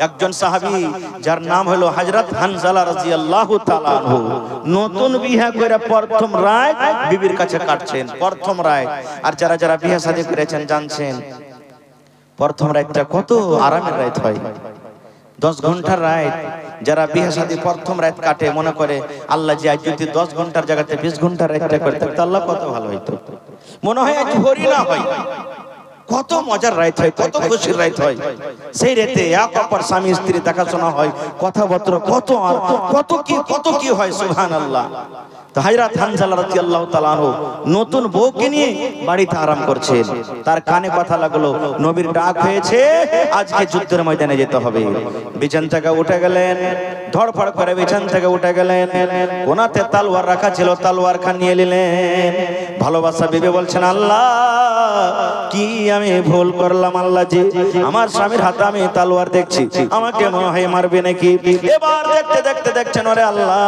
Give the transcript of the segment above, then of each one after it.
একজন সাহাবী যার নাম হলো হযরত হানজালা রাদিয়াল্লাহু তাআলা আনহু, নতুন বিয়ে করে প্রথম রাত বিবির কাছে কাটছেন, প্রথম রাত। আর যারা যারা বিয়ে শাদী করেছেন জানছেন প্রথম রাতটা কত আরামের রাত হয়, 10 ঘন্টার রাত। যারা বিয়ে শাদী প্রথম রাত কাটে মনে করে আল্লাহ যে আজ যদি 10 ঘন্টার জায়গাতে 20 ঘন্টার রাতটা করতে তো আল্লাহ কত ভালো হইতো, মনে হয় আজ ভোরই না হয়। কত মজার রাত হয়, কত খুশির রাত হয়। সেই রাতে এক অপর স্বামী স্ত্রী দেখাশোনা হয়, কথাবার্তা কত কি হয়, সুবহানাল্লাহ। তো হযরত হানজালা রাদিয়াল্লাহু তাআলা আনহু নতুন বউকে নিয়ে বাড়িতে আরাম করছেন। তার কানে কথা লাগলো নবীর ডাক হয়েছে, আজকে যুদ্ধের ময়দানে যেতে হবে। বিছানা থেকে উঠে গেলেন, ধড়ফড় করে বিছানা থেকে উঠে গেলেন। কোনাতে তলোয়ার রাখা ছিল, তলোয়ার খান নিয়ে নিলেন। ভালোবাসা বিবি বলছেন, আল্লাহ কি আমি ভুল করলাম আল্লাহ জি, আমার স্বামীর হাতে আমি তলোয়ার দেখছি, আমাকে মনে হয় মারবে নাকি। এবার দেখতে দেখছেন ওরে আল্লাহ,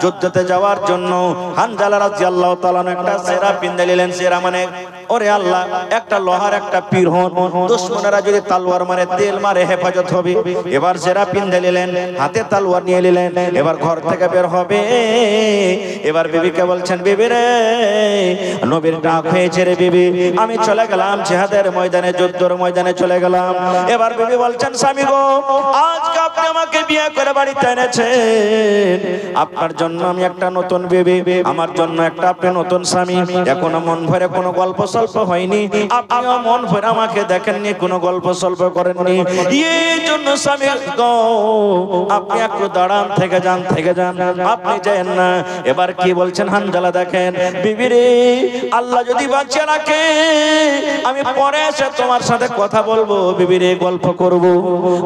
যুদ্ধতে যাওয়ার জন্য হানজালা রাদিয়াল্লাহু তাআলা একটা সেরা পিন্দে নিলেন। সেরা মানে ওরে আল্লাহ একটা লোহার একটা পিরহন, দুশমনেরা যদি তলোয়ার মারে তেল মারে হেফাজত হবে। এবার সেরা পিন্দে নিলেন, হাতে তলোয়ার নিয়ে নিলেন। এবার ঘর থেকে বের হবে। এবার বিবিকে বলছেন, বিবি রে নবীর ডাক হয়েছে রে বিবি, আমি চলে গেলাম জিহাদের ময়দানে, যুদ্ধের ময়দানে চলে গেলাম। এবার বিবি বলছেন, স্বামী গো আজকে আপনি আমাকে বিয়ে করে বাড়িতে এনেছেন, আপনার জন্য আমি একটা নতুন বিবি, আমার জন্য একটা আপনি নতুন স্বামী। এখনো মন ভরে কোনো গল্প স্বল্প হয়নি, আপনিও মন ভরে আমাকে দেখেননি, কোনো গল্প স্বল্প করেননি। এই জন্য স্বামী গো আপনি একটু দাঁড়ান, থেকে যান, আপনি যান না। এবার কি বলছেন হানজালা, দেখেন বিবি রে আল্লাহ যদি বাঁচিয়ে রাখে আমি পরে এসে তোমার সাথে কথা বলবো, বিবি রে গল্প করব,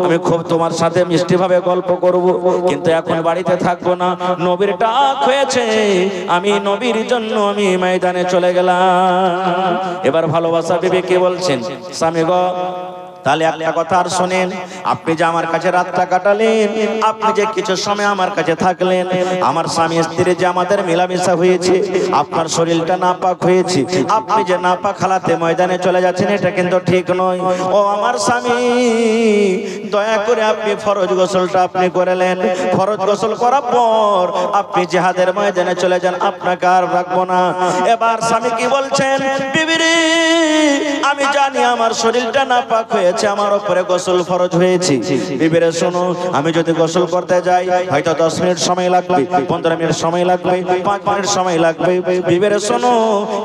আমি খুব তোমার সাথে মিষ্টি ভাবে গল্প করব, কিন্তু এখন বাড়িতে থাকবো না, নবীর ডাক হয়েছে, আমি নবীর জন্য আমি ময়দানে চলে গেলাম। এবার ভালোবাসা বিবি কি বলছেন, স্বামী গো তাহলে একটা কথা আর শোনেন, আপনি যে আমার কাছে রাতটা কাটালেন, আপনি যে কিছু সময় আমার কাছে থাকলেন, আমার স্বামী স্ত্রী যে আমাদের মেলামেশা হয়েছে, আপনার শরীরটা নাপাক হয়েছে, আপনি যে নাপাক হালাতে ময়দানে চলে যাচ্ছেন এটা কিন্তু ঠিক নয়। ও আমার স্বামী দয়া করে আপনি ফরজ গোসলটা আপনি করলেন, ফরজ গোসল করার পর আপনি জিহাদের ময়দানে চলে যান, আপনাকে আর রাখবো না। এবার স্বামী কি বলছেন, বিবি রে আমি জানি আমার শরীরটা নাপাক হয়েছে, আমার উপরে গোসল ফরজ হয়েছে। বিবি রে শোনো, আমি যদি গোসল করতে যাই হয়তো 10 মিনিট সময় লাগবে, 15 মিনিট সময় লাগবে, 5 মিনিট সময় লাগবে। বিবি রে শোনো,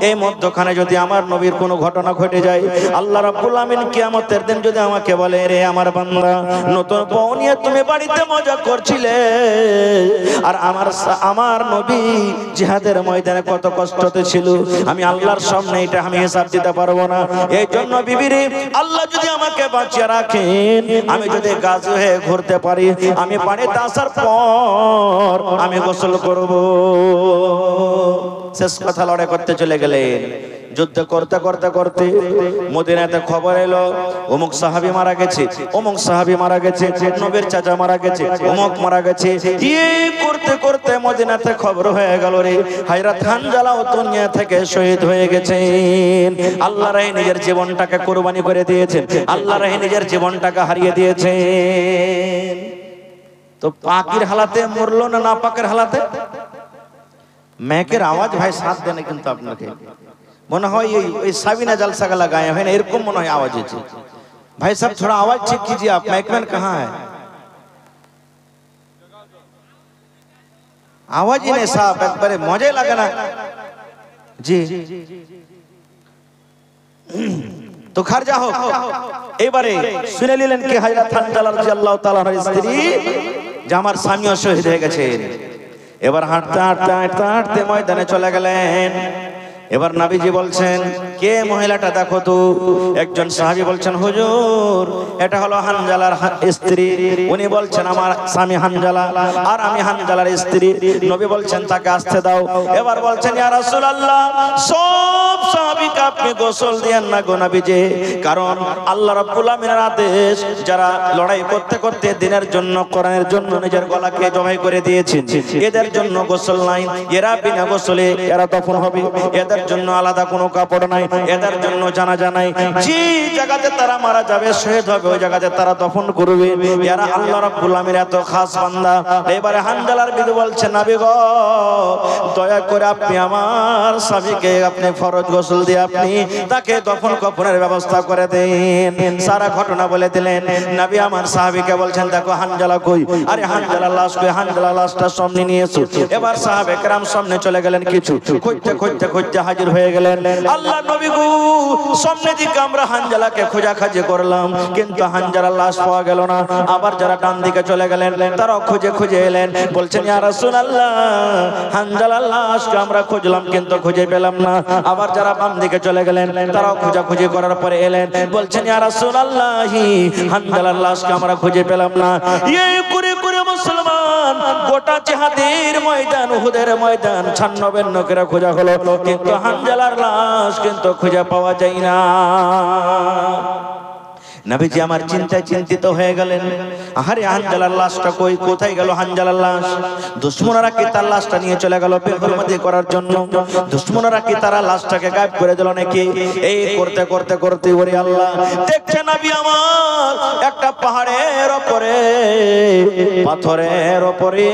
এই মধ্যখানে যদি আমার নবীর কোনো ঘটনা ঘটে যায়, আল্লাহ রাব্বুল আমিন কিয়ামতের দিন যদি আমাকে বলে, রে আমার বান্দা নতুন বউ নিয়ে তুমি বাড়িতে মজা করছিলে, আর আমার নবী জিহাদের ময়দানে কত কষ্টতে ছিল, আমি আল্লাহর সামনে এটা আমি হিসাব দিতে পারবো না। এই জন্য বিবি রে আল্লাহ যদি আমাকে বাঁচিয়ে রাখেন, আমি যদি গাজী হয়ে ঘুরতে পারি, আমি বাড়িতে আসার পর আমি গোসল করব। শেষ কথা লড়াই করতে চলে গেলেন। যুদ্ধ করতে করতে করতে মদিনাতে খবর এলো অমুক সাহাবী মারা গেছে, অমুক সাহাবী মারা গেছে, নবীর চাচা মারা গেছে, অমুক মারা গেছে। এই করতে করতে মদিনাতে খবর হয়ে গেল রে হযরত হানজালা দুনিয়া থেকে শহীদ হয়ে গেছেন। আল্লাহর রাহে নিজের জীবনটাকে কুরবানি করে দিয়েছেন, আল্লাহর রাহে নিজের জীবনটাকে হারিয়ে দিয়েছেন। তো পাকের হালাতে মরলো না নাপাকের হালাতে? मैकेर आवाज भाई साथ देने কিন্তু আপনাকে মনে হয় এই সাবিনা जलसा लगाए हैं ना, এরকম মনে হয় आवाज है। भाई साहब थोड़ा आवाज चेक कीजिए, आप मैकमैन कहाँ है? आवाज ही नहीं साहब, एक बार मजे लगा ना जी। तो खर्चा हो এবারে শুনে নিলেন কি হযরত হানজালা রাদিয়াল্লাহু তাআলা এর স্ত্রী যে আমার স্বামীও শহীদ হয়ে গেছেন। এবার হাঁটতে হাঁটতে হাঁটতে হাঁটতে ময়দানে চলে গেলেন। এবার নবীজি বলছেন, কে মহিলাটা দেখো তো। একজন সাহাবী বলছেন, হুজুর এটা হলো হানজালার স্ত্রী। উনি বলছেন আমার স্বামী হানজালা আর আমি হানজালার স্ত্রী। নবী বলছেন তাকে আসতে দাও। এবার বলছেন, ইয়া রাসূলুল্লাহ সব সাহাবীকে আপনি গোসল দেন না গো নবীজি, কারণ আল্লাহ রাব্বুল আমিনের আদেশ, যারা লড়াই করতে করতে দ্বীনের জন্য কোরআনের জন্য নিজের গলাকে জবাই করে দিয়েছেন, এদের জন্য গোসল নাই। এরা বিনা গোসলে এরা দফন হবে, এদের এদের জন্য আলাদা কোনো কাপড় নাই, এদের জন্য জানাজা নাই। যে জায়গাতে তারা মারা যাবে, শহীদ হবে, ওই জায়গাতে তারা দফন করবে। যারা আল্লাহ রাব্বুল আলামিনের এত খাস বান্দা। এবারে হানজালার বিবি বলছে, নবী গো, দয়া করে আপনি আমার স্বামীকে আপনি ফরজ গোসল দিয়ে আপনি তাকে দফন কাফনের ব্যবস্থা করে দেন। সারা ঘটনা বলে দিলেন। নবী আমার সাহাবীকে বলছেন, দেখো হানজালা কই? আরে হানজালার লাশ কই? হানজালার লাশটা সামনে নিয়ে এসো। এবার সাহাবে কেরাম সামনে চলে গেলেন, কিছু খুঁজতে খুঁজতে খুঁজতে হাজির হয়ে গেলেন। আল্লাহ নবী গো, সামনে দিকে আমরা হানজালাকে খোঁজাখুঁজি করলাম, কিন্তু হানজালার লাশ পাওয়া গেল না। আবার যারা ডান দিকে চলে গেলেন, তারাও খুঁজে খুঁজে এলেন, বলছেন, ইয়া রাসূলুল্লাহ, হানজালার লাশকে আমরা খুঁজলাম কিন্তু খুঁজে পেলাম না। আবার যারা বাম দিকে চলে গেলেন, তারাও খোঁজাখুঁজি করার পরে এলেন, বলছেন, ইয়া রাসূলুল্লাহ, হানজালার লাশকে আমরা খুঁজে পেলাম না। এই করে করে মুসলমান গোটা জিহাদের ময়দান, উহুদের ময়দান ছান্ন করে খোঁজা হলো, কিন্তু হানজালার লাশ কিন্তু খুঁজে পাওয়া যায় না। নবীজি আমার চিন্তায় চিন্তিত হয়ে গেলেন। আহারে হানজালার লাশটা কই? কোথায় গেল হানজালার লাশ? দুশমনরা কি তার লাশটা নিয়ে চলে গেল বেহুরমতি করার জন্য? দুশমনরা কি তারা লাশটাকে গায়েব করে দিল নাকি? এই করতে করতে করতে ওরে আল্লাহ, দেখছে নবী আমার একটা পাহাড়ের উপরে, পাথরের উপরে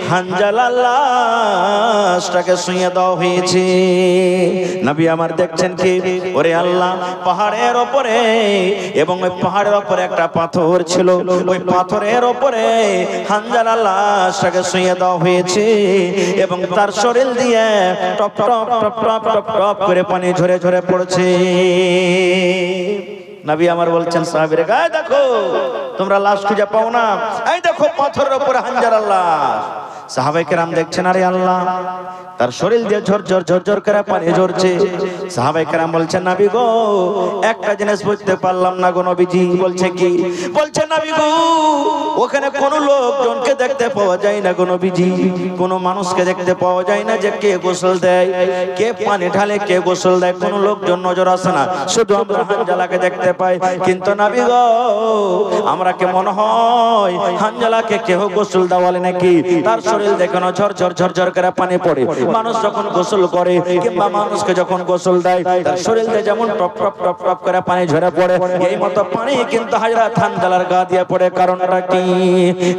হানজালার লাশটাকে শুইয়ে দেওয়া হয়েছে। নবী আমার দেখছেন কি? ওরে আল্লাহ, পাহাড়ের উপরে, এবং ওই পাহাড়ের উপরে একটা পাথর ছিল, ওই পাথরের উপরে হানজালার লাশটাকে শুইয়ে দেওয়া হয়েছে, এবং তার শরীর দিয়ে top top top top top top করে পানি ঝরে ঝরে পড়ছে। নবী আমার বলছেন সাহাবীরা, গায়ে দেখো, তোমরা লাশ খুঁজে পাও না, এই দেখো পাথরের উপরে হানজালার লাশ। সাহাবায়ে কেরাম দেখছেন, আরে আল্লাহ, তার শরীর দিয়ে ঝরঝর ঝরঝর করে পানি ঝরছে। সাহাবায়ে কেরাম বলছেন, নবী গো, একটা জিনিস বুঝতে পারলাম না গো নবীজি। বলছে কি? বলছে, নবী গো, ওখানে কোন লোকজনকে দেখতে পাওয়া যায় না গো নবীজি, কোন মানুষকে দেখতে পাওয়া যায় না যে কে গোসল দেয়, কে পানি ঢালে, কে গোসল দেয়, কোন লোকজন নজর আসে না, শুধু আমরা হানজালাকে দেখতে পাই। কিন্তু নবী গো, আমরা কে মনে হয় হানজালাকে কেহ গোসল দেওয়ালে নাকি? তার শরীর দেখেন ঝরঝর ঝরঝর করে পানি পড়ে। মানুষ যখন গোসল করে কিংবা মানুষকে যখন গোসল দেয়, তার শরীর দিয়ে যেমন টপ টপ টপ টপ করে পানি ঝরে পড়ে, এই মতো পানি কিন্তু হযরত হানজালার গা দিয়ে পড়ে। কারণটা কি?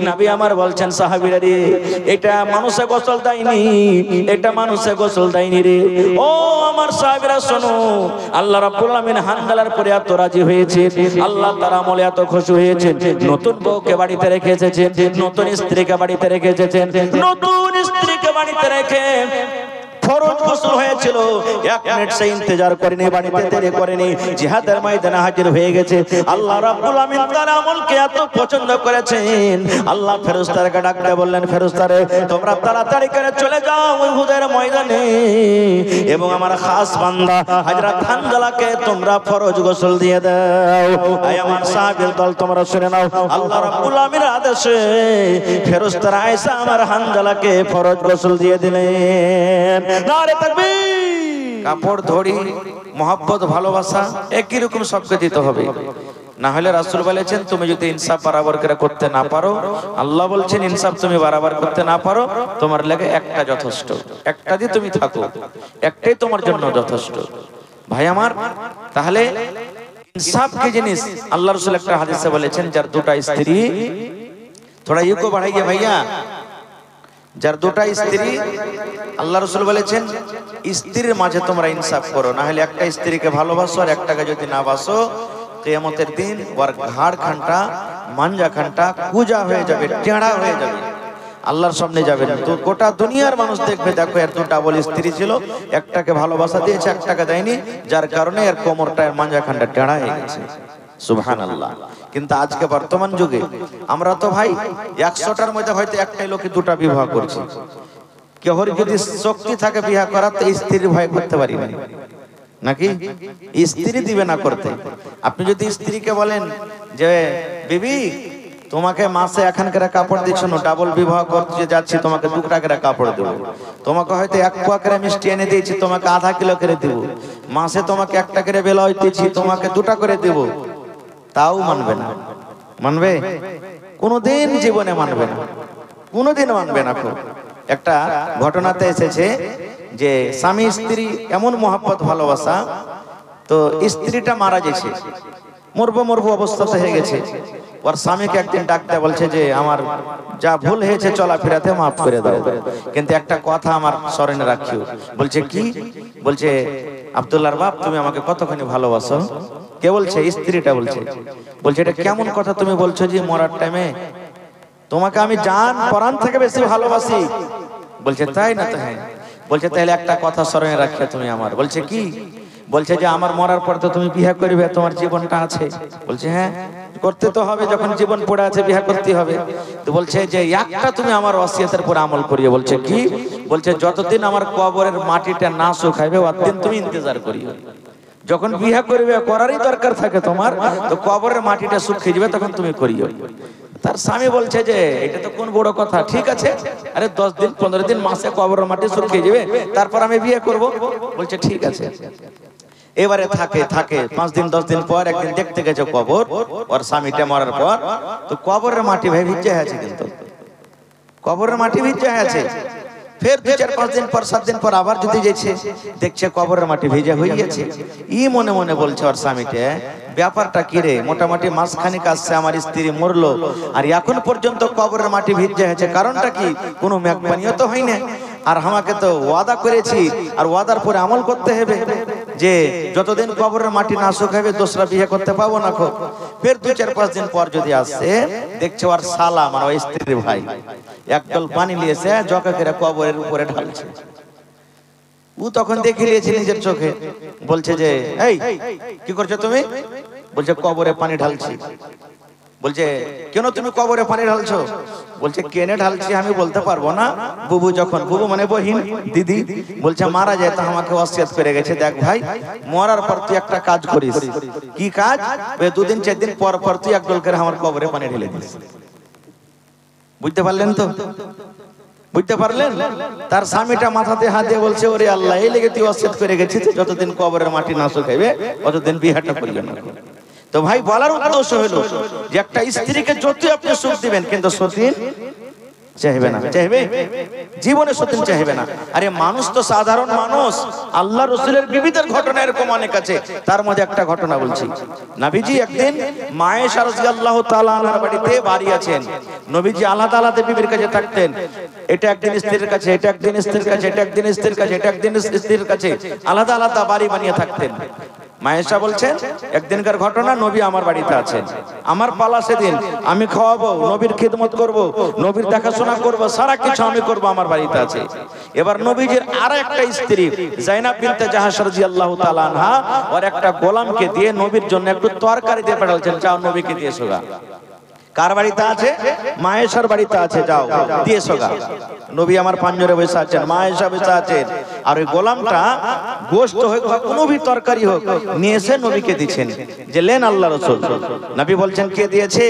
নবী আমার বলছেন, সাহাবীরা রে, এটা মানুষে গোসল দেয়নি, এটা মানুষে গোসল দেয়নি রে। ও আমার সাহাবীরা শোনো, আল্লাহ রাব্বুল আলামিন হানজালার পরে এত রাজি হয়েছে, আল্লাহ তার আমলে এত খুশি হয়েছে, নতুন বউকে বাড়িতে রেখে এসেছেন, নতুন স্ত্রীকে বাড়িতে রেখে এসেছেন, নতুন স্ত্রীকে বাড়িতে রেখে ফরজ গোসল হয়েছিল, এক মিনিট সে ইন্তজার করেনি, বাড়িতে দেরি করেনি, জিহাদের ময়দানে হাজির হয়ে গেছে। আল্লাহ রাব্বুল আমিন তার আমলকে এত পছন্দ করেছেন, আল্লাহ ফেরেশতাকে ডাকতে বললেন, ফেরেশতারে তোমরা তাড়াতাড়ি করে চলে যাও উহুদের ময়দানে, এবং আমার খাস বান্দা হযরত হানজালাকে তোমরা ফরজ গোসল দিয়ে দাও। আয় আমার সাহাবীর দল, তোমরা শুনে নাও, আল্লাহ রাব্বুল আমিনের আদেশে ফেরেশতারা আয়েশা আমার হানজালাকে ফরজ গোসল দিয়ে দিলেন। নারে তাকবীর! কাপড় ধরি, মহব্বত, ভালোবাসা একই রকম সবকে দিতে হবে, না হলে রাসূল বলেছেন তুমি যদি ইনসাফ বরাবর করে করতে না পারো, আল্লাহ বলছেন ইনসাফ তুমি বরাবর করতে না পারো, তোমার লাগে একটা যথেষ্ট, একটা দিয়ে তুমি থাকো, একটাই তোমার জন্য যথেষ্ট। ভাই আমার, তাহলে ইনসাফ কি জিনিস? আল্লাহ রাসূল একটা হাদিসে বলেছেন, যার দুটা স্ত্রী, থোড়া ইকো বাড়াইয়ে ভাইয়া, যার দুটা স্ত্রী, আল্লাহ রাসূল বলেছেন স্ত্রীর মাঝে তোমরা ইনসাফ করো, না হলে একটা স্ত্রীকে ভালোবাসো আর একটাকে যদি না বাসো, কিয়ামতের দিন ওর ঘাড় খানটা, মাঞ্জা খানটা কুজা হয়ে যাবে, টেঁড়া হয়ে যাবে, আল্লাহর সামনে যাবে না। তো গোটা দুনিয়ার মানুষ দেখবে, দেখো এর দুটা বলে স্ত্রী ছিল, একটাকে ভালোবাসা দিয়েছে, একটাকে দেয়নি, যার কারণে এর কোমরটা, এর মাঞ্জা খানটা টেঁড়া হয়ে গেছে। সুবহানাল্লাহ। কিন্তু আজকে বর্তমান যুগে আমরা তো ভাই 100টার মধ্যে হয়তো একটাই লোকে দুটা বিবাহ করছে। কেউ যদি শক্তি থাকে বিবাহ করার, তো স্ত্রীর ভয় করতে পারি না, নাকি স্ত্রী দিবে না করতে। আপনি যদি স্ত্রীকে বলেন যে বিবি তোমাকে মাসে এখানকার কাপড় দিচ্ছ না, ডাবল বিবাহ করতে যাচ্ছি, তোমাকে 2 টাকা করে কাপড় দেবো, তোমাকে হয়তো 1 পোয়া করে মিষ্টি এনে দিয়েছি, তোমাকে আধা কিলো করে দেবো, মাসে তোমাকে 1 টাকা করে বেলা হইতেছি, তোমাকে 2টা করে দেবো, তাও মানবে না। মানবে? কোনোদিন জীবনে মানবে না, কোনোদিন মানবে না। একটা ঘটনাতে এসেছে যে স্বামী স্ত্রী এমন মহব্বত ভালোবাসা, তো স্ত্রীটা মারা গেছে, মরবো অবস্থাতে হয়ে গেছে। ওর স্বামীকে একদিন ডাকতে বলছে যে আমার যা ভুল হয়েছে চলাফেরাতে মাফ করে দাও, কিন্তু একটা কথা আমার স্মরণে রাখিও। বলছে কি? বলছে আব্দুল্লাহর বাপ, তুমি আমাকে কতখানি ভালোবাসো। কে বলছে? স্ত্রীটা বলছে। বলছে এটা কেমন কথা তুমি বলছো যে মরার টাইমে তোমাকে আমি জান প্রাণ থেকে বেশি ভালোবাসি? বলছে তাই না? তো হ্যাঁ। বলছে তাহলে একটা কথা স্মরণে রাখিও তুমি আমার। বলছে কি? বলছে যে আমার মরার পর তো তুমি বিয়ে করবে, তোমার জীবনটা আছে। বলছে হ্যাঁ, করতে তো হবে, যখন জীবন পড়ে আছে বিয়ে করতে হবে। তো বলছে যে একটা তুমি আমার ওসিয়তের উপর আমল করিও। বলছে কি? বলছে যতদিন আমার কবরের মাটিটা না শুকাইবে ততদিন তুমি ইন্তজার করিও। যখন বিয়ে করবে, করারই দরকার থাকে তোমার, তো কবরের মাটিটা শুকিয়ে যাবে তখন তুমি করিও। তার স্বামী বলছে যে এটা তো কোন বড় কথা, ঠিক আছে, আরে 10 দিন 15 দিন মাসে কবরের মাটি শুকিয়ে যাবে, তারপর আমি বিয়ে করব। বলছে ঠিক আছে। এবারে থাকে 5 দিন 10 দিন পর একদিন দেখতে গেছে কবর, ওর স্বামীটা মরার পর, তো কবরের মাটি ভাই ভিজে আছে, কিন্তু কবরের মাটি ভিজে আছে। ফের 2-4-5 দিন পর 7 দিন পর আবার যদি যাচ্ছে, দেখছে কবরের মাটি ভিজা হয়ে গেছে। ই মনে মনে বলছে ওর স্বামীকে, ব্যাপারটা কি রে, মোটামুটি মাসখানিক আসছে আমার স্ত্রী মরলো, আর এখন পর্যন্ত কবরের মাটি ভিজে আছে, কারণটা কি? কোনো মেঘপানিও তো হয় না, আর আমাকে তো ওয়াদা করেছি, আর ওয়াদার পরে আমল করতে হবে যে যতদিন কবরের মাটি না শুকাবে দোসরা বিয়ে করতে পাবো না। ফের 2-4-5 দিন পর যদি আসছে, দেখছে ওর শালা মানে ওই স্ত্রীর ভাই একদল পানি নিয়েছে, জকা করে কবরের উপরে ঢালছে। ও তখন দেখে নিয়েছে নিজের চোখে, বলছে যে এই কি করছো তুমি? বলছে কবরে পানি ঢালছি। বলছে কেন তুমি কবরে পানি ঢালছো? বলছে কেনে ঢালছি আমি বলতে পারবো না, বুবু যখন, বুবু মানে বহিন, দিদি, বলছে মারা যায় তো আমাকে ওসিয়ত করে গেছে, দেখ ভাই মরার পর তুই একটা কাজ করিস। কি কাজ? 2-4 দিন পর পর তুই একদল করে আমার কবরে পানি ঢেলে দিস। বুঝতে পারলেন তো? বুঝতে পারলেন? তার স্বামীটা মাথাতে হাত দিয়ে বলছে ওরে আল্লাহ, এই লেগে তুই ওসিয়ত করে গেছিস যতদিন কবরের মাটি না শুকাইবে ততদিন বিয়েটা করিও না। তো ভাই বলার উদ্দেশ্য হলো যে একটা স্ত্রীকে যতই আপনি সুখ দিবেন, কিন্তু সতীন চাইবে না, চাইবে জীবনে সতীন চাইবে না। আরে মানুষ তো সাধারণ মানুষ, আল্লাহ রাসূলের বিবিদের ঘটনা এরকম অনেক আছে। তার মধ্যে একটা ঘটনা বলছি। নবীজি একদিন মায়েশা রাদিয়াল্লাহু তাআলা আনহার বাড়িতে বাড়ি আছেন। নবীজি আলাদা আলাদা বিবির কাছে থাকতেন। এটা একদিন স্ত্রীর কাছে, এটা একদিন স্ত্রীর কাছে, এটা একদিন স্ত্রীর কাছে, এটা একদিন স্ত্রীর কাছে, আলাদা আলাদা বাড়ি বানিয়ে থাকতেন। মায়েশা বলছেন একদিনকার ঘটনা, নবী আমার বাড়িতে আছেন, আমার পালা সেদিন, আমি খাওয়াবো, নবীর খিদমত করব, নবীর দেখাশোনা করব, সারা কিছু আমি করব, আমার বাড়িতে আছে। এবার নবীজির আর একটা স্ত্রী যায়নাব বিনতে জাহাশ রাদিয়াল্লাহু তাআলা আনহা ওর একটা গোলামকে দিয়ে নবীর জন্য একটু তরকারি দিয়ে পাঠাচ্ছেন, যাও নবীকে দিয়ে এসো গা। কার বাড়িতে আছে? মায়েশার বাড়িতে আছে, যাও দিয়ে এসো গা। নবী আমার পাঞ্জরে বসে আছেন, মায়েশা বসে আছেন, আর ওই গোলামটা গোশত হোক বা কোনো ভি তরকারি হোক নিয়ে এসে নবীকে দিচ্ছেন যে লেন আল্লাহ রাসূল। নবী বলছেন কে দিয়েছে?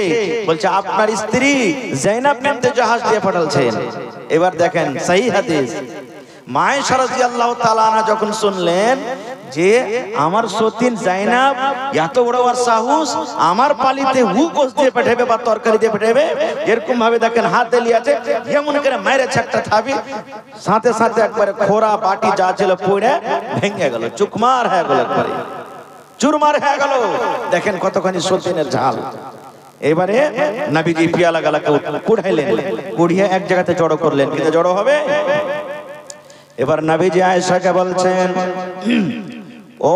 বলছে আপনার স্ত্রী যায়নাব বিনতে জাহাশ দিয়ে পাঠালছেন। এবার দেখেন সহিহ হাদিস, মায়েশা রাদিয়াল্লাহু তাআলা আনহা যখন শুনলেন যে আমার সতীন যায়নাব এত বড় আর সাহস, আমার পালিতে গোশত দিয়ে পাঠাবে বা তরকারি দিয়ে পাঠাবে, এরকম ভাবে দেখেন হাতে লিয়াছে, যেমন করে মাইরে ছাকটা থাবি, সাথে সাথে একবারে খোরা বাটি যা ছিল পড়ে ভেঙে গেল, চুকমার হয়ে গেল, একবারে চুরমার হয়ে গেল। দেখেন কতখানি সতীনের ঝাল। এবারে নবীজি পিয়ালা গালাকে কুড়াইলেন, কুড়িয়ে এক জায়গাতে জড়ো করলেন, কিন্তু জড়ো হবে। এবার নবীজি আয়েশাকে বলছেন, ও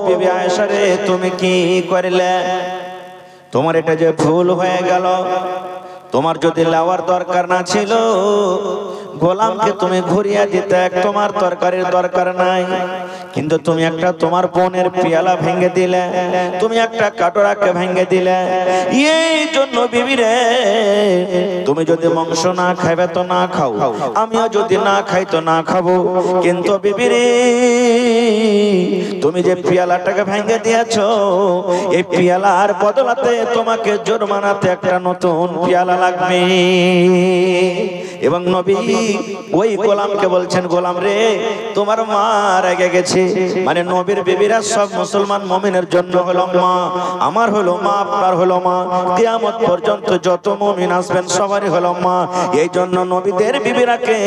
বিবি আয়েশা রে, তুমি কি করলে? তোমার এটা যে ভুল হয়ে গেল, তোমার যদি লাওয়ার দরকার না ছিল গোলামকে তুমি ঘুরিয়ে দিতে, তোমার তরকারির দরকার নাই, কিন্তু তুমি একটা তোমার বোনের পেয়ালা ভেঙে দিলে, তুমি একটা কাটোরাকে ভেঙে দিলে। এই জন্য বিবি রে, তুমি যদি মাংস না খাইবে তো না খাও, আমিও যদি না খাই তো না খাবো, কিন্তু বিবি রে তুমি যে পেয়ালাটাকে ভেঙে দিয়েছো, এই পেয়ালার বদলাতে তোমাকে জরিমানাতে একটা নতুন পেয়ালা লাগবে। এবং নবী ওই গোলামকে বলছেন, গোলাম রে তোমার মা রেগে গেছে। মানে নবীর বিবিরা সব মুসলমান মুমিনের জন্য হলো মা, আমার হলো মা, আপনার হলো মা, কিয়ামত পর্যন্ত যত মুমিন আসবেন সবারই হলো মা। এই জন্য নবীদের বিবিরাকে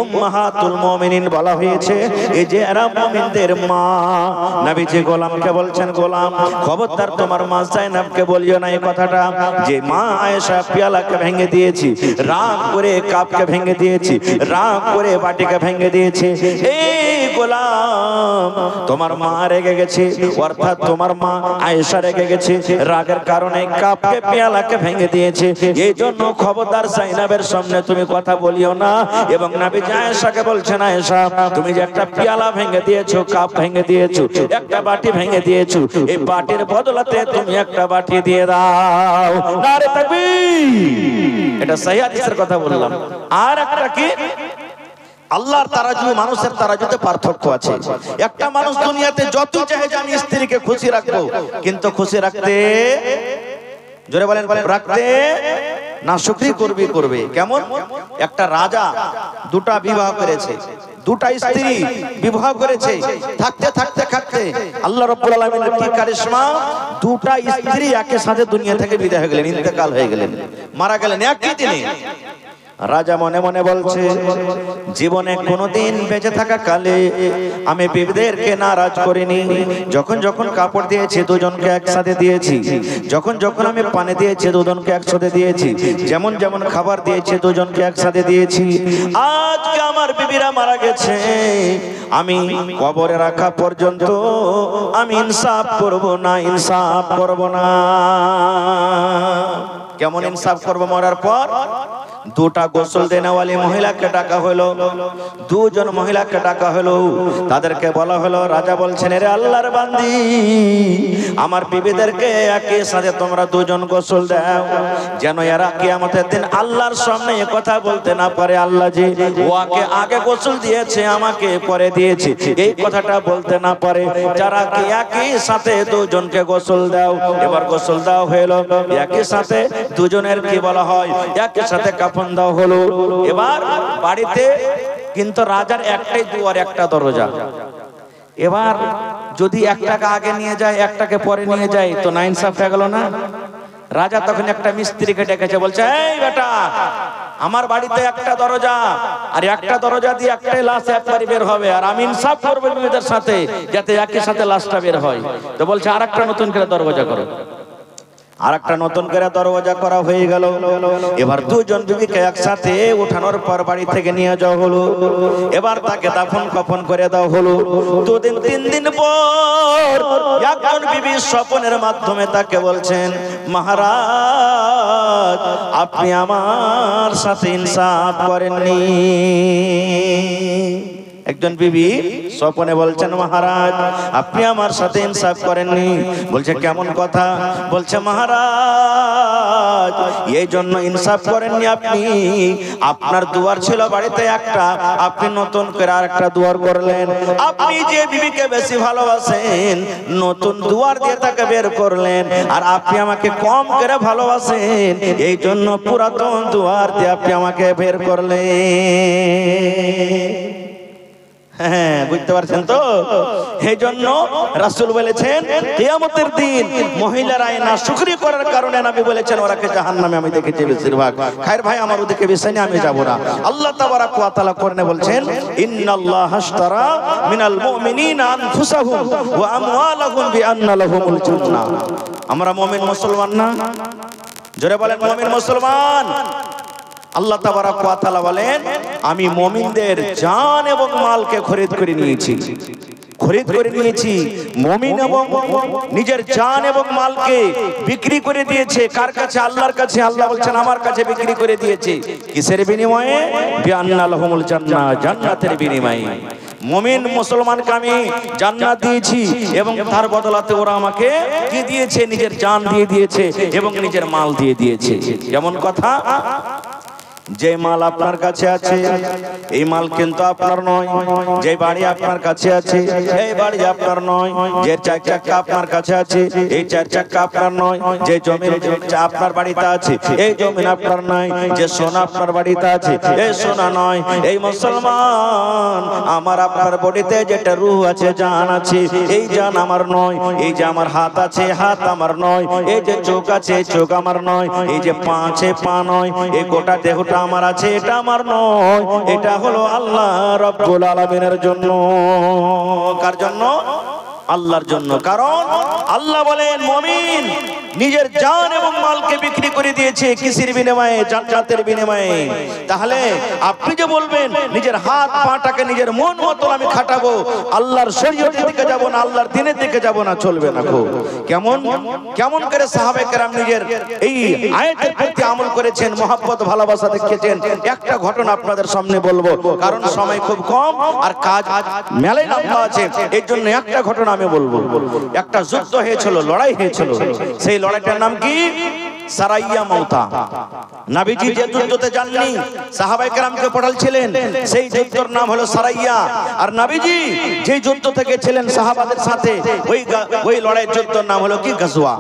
উম্মাহাতুল মুমিনিন বলা হয়েছে, এই যে এরা মুমিনদের মা। নবীজি গোলামকে বলছেন, গোলাম খবরদার তোমার মা জাইনাবকে বলিও না এই কথাটা, যে মা আয়েশা পেয়ালাকে ভেঙে দিয়েছি, রাগ করে কাপকে ভেঙে দিয়েছি, রাগ করে বাটিকে ভেঙে দিয়েছে। এই গোলাম তোমার মা রেগে গেছে, অর্থাৎ তোমার মা আয়েশা রেগে গেছে, রাগের কারণে কাপকে পেয়ালাকে ভেঙে দিয়েছে। এই জন্য খবরদার জাইনাবের সামনে তুমি কথা বলিও না। এবং নবী আয়েশাকে বলছেন, আয়েশা তুমি যে একটা পেয়ালা ভেঙে দিয়েছো, কাপ ভেঙে দিয়েছো, একটা বাটি ভেঙে দিয়েছো, এই বাটির বদলাতে তুমি একটা বাটি দিয়ে দাও। নারে তাকবীর। এটা সহিহ হাদিসের কথা বললাম। আর একটা কি, আল্লাহর তারাজু মানুষের তারাজুতে পার্থক্য আছে। একটা মানুষ দুনিয়াতে যত চাহে যে আমি স্ত্রীকে খুশি রাখবো, কিন্তু খুশি রাখতে, জোরে বলেন, রাখতে না শুকরি করবে। কেমন? একটা রাজা দুটা বিবাহ করেছে, দুটা স্ত্রী বিবাহ করেছে, থাকতে থাকতে থাকতে আল্লাহ রাব্বুল আলামিনের কি কারিশমা, দুটা স্ত্রী একই সাথে দুনিয়া থেকে বিদায় হয়ে গেলেন, ইন্তেকাল হয়ে গেলেন, মারা গেলেন একই দিনে। রাজা মনে মনে বলছে, জীবনে কোনোদিন বেঁচে থাকা কালে আমি বিবিদেরকে নারাজ করিনি। যখন যখন কাপড় দিয়েছি দুজনকে একসাথে দিয়েছি, যখন যখন আমি পানি দিয়েছি দুজনকে একসাথে দিয়েছি, যেমন যেমন খাবার দিয়েছি দুজনকে একসাথে দিয়েছি। আজকে আমার বিবিরা মারা গেছে, আমি কবরে রাখা পর্যন্ত আমি ইনসাফ করব না, ইনসাফ করব না। কেমন ইনসাফ করব? মরার পর দুটা গোসল দেনেওয়ালি মহিলাকে ডাকা হলো, দুজন মহিলাকে ডাকা হলো, তাদেরকে বলা হলো, রাজা বলছেন, রে আল্লাহর বান্দি, আমার বিবিদেরকে একই সাথে তোমরা দুজন গোসল দাও, যেন এরা কিয়ামতের দিন আল্লাহর সামনে এ কথা বলতে না পারে, আল্লাহ যে ওকে আগে গোসল দিয়েছে আমাকে পরে দিয়েছে, এই কথাটা বলতে না পারে। যারা কি একই সাথে দুজনকে গোসল দাও। এবার গোসল দাও হলো, একই সাথে দুজনের কি বলা হয়, একই সাথে কাফন দাও হলো। এবার বাড়িতে কিন্তু রাজার একটাই দুয়ার, একটা দরজা। এবার যদি একটাকে আগে নিয়ে যায় একটাকে পরে নিয়ে যায় তো না ইনসাফ হয়ে গেল না? রাজা তখন একটা মিস্ত্রিকে ডেকেছে, বলছে, এই বেটা, আমার বাড়িতে একটা দরজা, আর একটা দরজা দিয়ে একটাই লাশ একবারই বের হবে, আর আমি ইনসাফ করবো বিবিদের সাথে যাতে একই সাথে লাশটা বের হয়। তো বলছে, আর একটা নতুন করে দরজা করো। আর একটা নতুন করে দরজা করা হয়ে গেল। এবার দুজন বিবিকে একসাথে উঠানোর পর বাড়ি থেকে নিয়ে যাওয়া হলো। এবার তাকে দাফন কাফন করে দেওয়া হলো। দুদিন তিন দিন পর একজন বিবি স্বপ্নের মাধ্যমে তাকে বলছেন, মহারাজ আপনি আমার সাথে ইনসাফ করেননি। একজন বিবি স্বপ্নে বলছেন, মহারাজ আপনি আমার সাথে ইনসাফ করেননি। বলছে, কেমন কথা? বলছে, মহারাজ এই জন্য ইনসাফ করেননি, আপনি আপনার দুয়ার ছিল বাড়িতে একটা, আপনি নতুন করে আর একটা দুয়ার করলেন। আপনি যে বিবিকে বেশি ভালোবাসেন নতুন দুয়ার দিয়ে তাকে বের করলেন, আর আপনি আমাকে কম করে ভালোবাসেন, এই জন্য পুরাতন দুয়ার দিয়ে আপনি আমাকে বের করলেন। হ্যাঁ, বুঝতে পারছেন তো? এই জন্য রাসূল বলেছেন, কিয়ামতের দিন মহিলারা নাশুকরি করার কারণে নবী বলেছেন ওরাকে জাহান্নামে আমি দেখেছি বেশিরভাগ। খায়ের ভাই, আমার ওদিকে বিষয় নিয়ে আমি যাব না। আল্লাহ তাবারাক ওয়া তাআলা কোরআনে বলছেন, ইন্নাল্লাহা আশতারা মিনাল মুমিনিনা আনফুসাহুম ওয়া আমওয়ালাহুম বিআন্না লাহুমুল জান্নাহ। আমরা মুমিন মুসলমান না? জোরে বলেন, মুমিন মুসলমান। আল্লাহ তাবারাক ওয়া তাআলা বলেন, আমি মুমিনদের জান এবং মালকে খরিদ করে নিয়েছি, খরিদ করে নিয়েছি। মুমিন এবং নিজের জান এবং মালকে বিক্রি করে দিয়েছে কার কাছে? আল্লাহর কাছে। আল্লাহ বলছেন আমার কাছে বিক্রি করে দিয়েছে। কিসের বিনিময়ে? বিআন্না লাহুমুল জান্নাহ, জান্নাতের বিনিময়ে। মুমিন মুসলমানকে আমি জান্নাত দিয়েছি এবং তার বদলাতে ওরা আমাকে কি দিয়েছে? নিজের জান দিয়ে দিয়েছে এবং নিজের মাল দিয়ে দিয়েছে। যেমন কথা, যে মাল আপনার কাছে আছে এই মাল কিন্তু আপনার নয়, যে বাড়ি আপনার কাছে আছে এই বাড়ি আপনার নয়, যে চার চাকা আপনার কাছে আছে এই চার চাকা আপনার নয়, যে জমি আপনার বাড়িতে আছে এই জমি আপনার নয়, যে সোনা আপনার বাড়িতে আছে এই সোনা নয়। এই মুসলমান, আমার আপনার বডিতে যেটা রূহ আছে, জান আছে, এই জান আমার নয়। এই যে আমার হাত আছে হাত আমার নয়, এই যে চোখ আছে চোখ আমার নয়, এই যে পা আছে পা নয়, এই গোটা দেহটা আমার আছে এটা আমার নয়। এটা হলো আল্লাহ রাব্বুল আলামিনের জন্য। কার জন্য? আল্লাহর জন্য। কারণ আল্লাহ বলেন মুমিন নিজের জান এবং মালকে বিক্রি করে দিয়েছে কিসের বিনিময়ে? জান্নাতের বিনিময়ে। তাহলে আপনি যে বলবেন নিজের হাত পাটাকে নিজের মন মতো আমি খাটাবো, আল্লাহর শরীয়তের দিকে যাব না, আল্লাহর দ্বীনের দিকে যাব না, চলবে না। কেমন কেমন করে সাহাবায়ে কেরাম নিজের এই আয়াতের প্রতি আমল করেছেন, মহব্বত ভালোবাসা দেখিয়েছেন। একটা ঘটনা আপনাদের সামনে বলবো, কারণ সময় খুব কম আর কাজ মেলায় লম্বা আছে, এই জন্য একটা ঘটনা আমি বলবো। একটা যুদ্ধ হয়েছিল, লড়াই হয়েছিল, সেই লড়াইটার নাম কি? সারাইয়া মওতা। নবীজি যে যুদ্ধতে যাননি, সাহাবায়ে কেরামকে পাঠালছিলেন, সেই যুদ্ধের নাম হলো সারাইয়া। আর নবীজি যে যুদ্ধ থেকে ছিলেন সাহাবাদের সাথে, ওই লড়াইয়ের যুদ্ধের নাম হলো কি? গাজওয়া।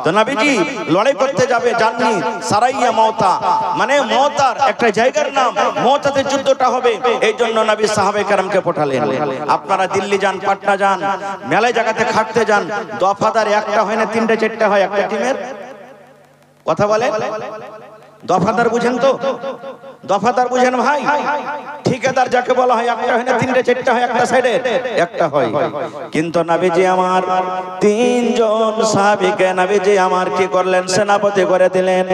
তো নবীজি লড়াই করতে যাবে যাননি, সারাইয়া মওতা মানে মওতার একটা জায়গার নাম, মওতাতে যুদ্ধটা হবে, এই জন্য নবী সাহাবায়ে কেরামকে পাঠালেন। আপনারা দিল্লি যান, পাটনা যান, মেলায় জায়গাতে খাটতে যান, দফাদার একটা হয় না, তিনটা চারটা হয় একটা টিমের। কথা বলে দফাদার বুঝেন তো? দফাদার বুঝেন ভাই? ঠিকাদার যাকে বলা হয়, একটা হয় না, তিনটা চারটা হয়, একটা সাইডে একটা হয়। কিন্তু নবীজি আমার তিনজন সাহাবীকে নবীজি আমার কি করলেন? সেনাপতি করে দিলেন,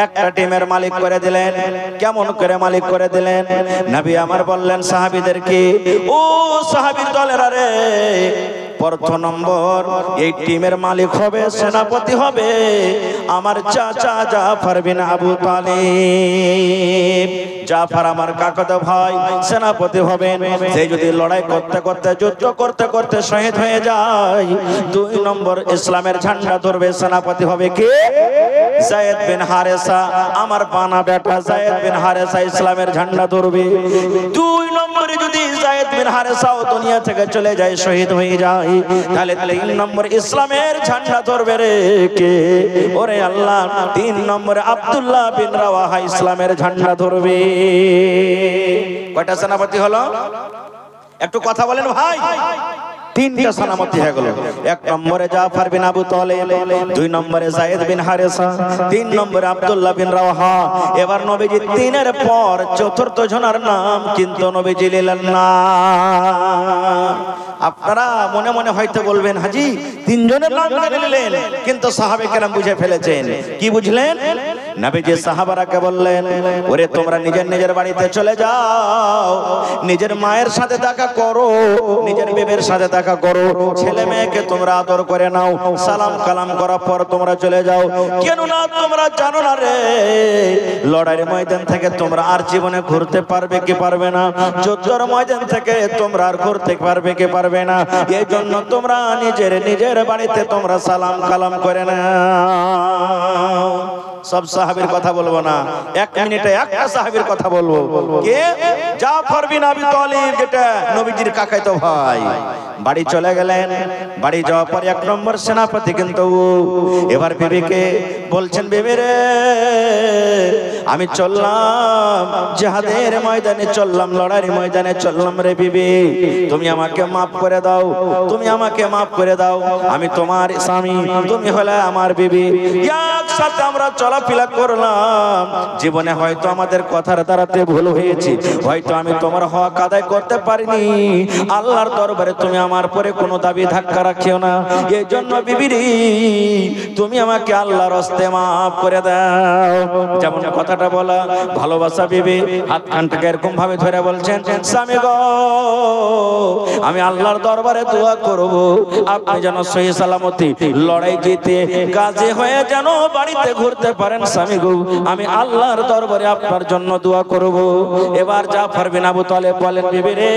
একটা টিমের মালিক করে দিলেন। কেমন করে মালিক করে দিলেন? নবী আমার বললেন সাহাবীদেরকে, ও সাহাবীর দলেরা রে, প্রথম নম্বর এই টিমের মালিক হবে, সেনাপতি হবে আমার চাচা জাফর বিন আবু তালিব। জাফর আমার কাকাতো ভাই, সেনাপতি হবেন। সেই যদি লড়াই করতে করতে যুদ্ধ করতে করতে শহীদ হয়ে যায়, দুই নম্বর ইসলামের ঝান্ডা ধরবে, সেনাপতি হবে কে? যায়েদ বিন হারেসা, আমার বানা বেটা যায়েদ বিন হারেসা ইসলামের ঝান্ডা ধরবে। দুই নম্বরে যদি যায়েদ বিন হারেসাও দুনিয়া থেকে চলে যায়, শহীদ হয়ে যায়, তাহলে তিন নম্বর ইসলামের ঝান্ডা ধরবে রে কে? ওরে আল্লাহ, তিন নম্বরে আব্দুল্লাহ বিন রাওয়াহা ইসলামের ঝান্ডা ধরবে। কয়টা সেনাপতি হলো? একটু কথা বলেন ভাই। তিনটা সেনাপতি হয়ে গেল। এক নম্বরে জাফর বিন আবু তালিব, দুই নম্বরে যায়েদ বিন হারেসা, তিন নম্বরে আব্দুল্লাহ বিন রাওয়াহা। এবার নবীজি তিনের পর চতুর্থ জনের নাম কিন্তু নবীজি নিলেন না। আপনারা মনে মনে হয়তো বলবেন, হাজি তিনজনের নাম কেন নিলেন? কিন্তু সাহাবায়ে কেরাম বুঝে ফেলেছেন। কি বুঝলেন? নবীজি সাহাবারাকে বললেন, ওরে তোমরা নিজের নিজের বাড়িতে চলে যাও, নিজের মায়ের সাথে দেখা করো, নিজের বিবির সাথে দেখা করো, ছেলে মেয়েকে তোমরা আদর করে নাও, সালাম কালাম করার পর তোমরা চলে যাও। কেন না তোমরা জানো না রে, লড়াইয়ের ময়দান থেকে তোমরা আর জীবনে ঘুরতে পারবে কি পারবে না? যুদ্ধের ময়দান থেকে তোমরা আর ঘুরতে পারবে কি পারবে না? এই জন্য তোমরা নিজের নিজের বাড়িতে তোমরা সালাম কালাম করে নাও। সব সাহাবীর কথা বলবো না, এক মিনিটে একটা সাহাবীর কথা বলবো। কে? জাফর বিন আবি তালিব, যেটা নবীজির কাকাতো ভাই। বাড়ি চলে গেলেন। বাড়ি যাওয়ার পর এক নম্বর সেনাপতি কিন্তু এবার বিবিকে বলছেন, বিবি রে আমি চললাম জিহাদের ময়দানে, চললাম লড়াইয়ের ময়দানে চললাম রে বিবি, তুমি আমাকে মাফ করে দাও, তুমি আমাকে মাফ করে দাও। আমি তোমার স্বামী, তুমি হলে আমার বিবি, একসাথে আমরা চলাফেরা করলাম। জীবনে হয়তো আমাদের কথার দ্বারাতে ভুল হয়েছে, হয়তো আমি তোমার হক আদায় করতে পারিনি। আল্লাহর দরবারে তুমি আমার পরে কোনো দাবি ধাক্কা রাখিও না। এই জন্য বিবিরি তুমি আমাকে আল্লাহর হস্তে মাফ করে দাও। যেমন কথাটা বলা, ভালোবাসা বিবি হাত কানটাকে এরকম ভাবে ধরে বলছেন, স্বামী গো আমি আল্লাহর দরবারে দোয়া করব, আপনি যেন সহি সালামতি লড়াই জিতে গাজী হয়ে যেন বাড়িতে ঘুরতে পারেন। স্বামী গো আমি আল্লাহর দরবারে আপনার জন্য দোয়া করব। এবার জাফর বিন আবু তালিব বলেন, বিবি রে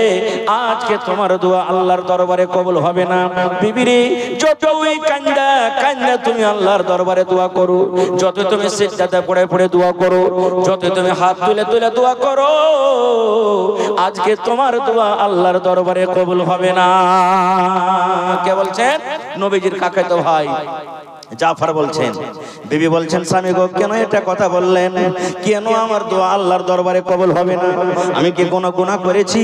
আজকে তোমার দোয়া আল্লাহর দরবারে কবুল হবে না। বিবি রে যতই কান্দা কান্দা তুমি আল্লাহর দরবারে দোয়া করো, যত তুমি সিজদাতে পড়ে পড়ে দোয়া করো, যত তুমি হাত তুলে তুলে দোয়া করো, আজকে তোমার দোয়া আল্লাহর দরবারে কবুল হবে না। কে বলছেন? নবীজির কাকাতো ভাই জাফর বলছেন। বিবি বলছেন, স্বামী গো কেন এটা কথা বললেন? কেন আমার দোয়া আল্লাহর দরবারে কবুল হবে না? আমি কি কোনো গুনাহ করেছি?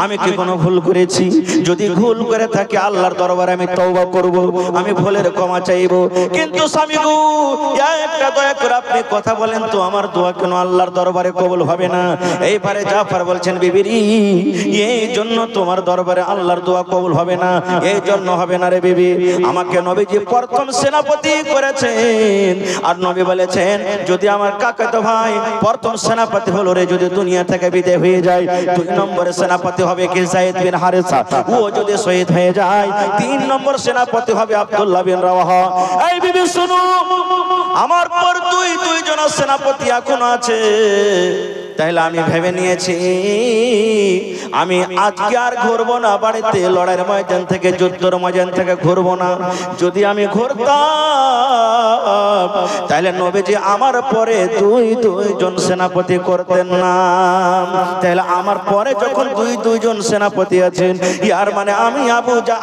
আমি কি কোনো ভুল করেছি? যদি ভুল করে থাকি আল্লাহর দরবারে আমি তওবা করব, আমি ভুলের ক্ষমা চাইব। কিন্তু স্বামী গো একটা দয়া করে আপনি কথা বলেন তো, আমার দোয়া কেন আল্লাহর দরবারে কবুল হবে না? এইবারে জাফর বলছেন, বিবিরি এই জন্য তোমার দরবারে আল্লাহর দোয়া কবুল হবে না, এই জন্য হবে না রে বিবি, আমাকে নবীজি প্রথম সেনাপতি করেছেন। আর নবী বলেছেন, যদি আমার কাকাতো ভাই প্রথম সেনাপতি হলো রে, যদি দুনিয়া থেকে বিদায় হয়ে যায়, 2 নম্বরে সেনাপতি হবে কি যায়েদ বিন হারেসা, ও যদি শহীদ হয়ে যায়, 3 নম্বর সেনাপতি হবে আব্দুল্লাহ বিন রাওয়াহা। এই বিবি শুনো, আমার পর দুইজন সেনাপতি এখন আছে। তাহলে আমি ভেবে নিয়েছি, আমি আজকে আর ঘুরবো না বাড়িতে, লড়াইয়ের ময়দান থেকে, যুদ্ধের ময়দান থেকে ঘুরবো না। যদি আমি ঘুরতাম তাহলে নবীজি আমার পরে দুইজন সেনাপতি করতেন না। তাহলে আমার পরে যখন দুইজন সেনাপতি আছেন, ইয়ার মানে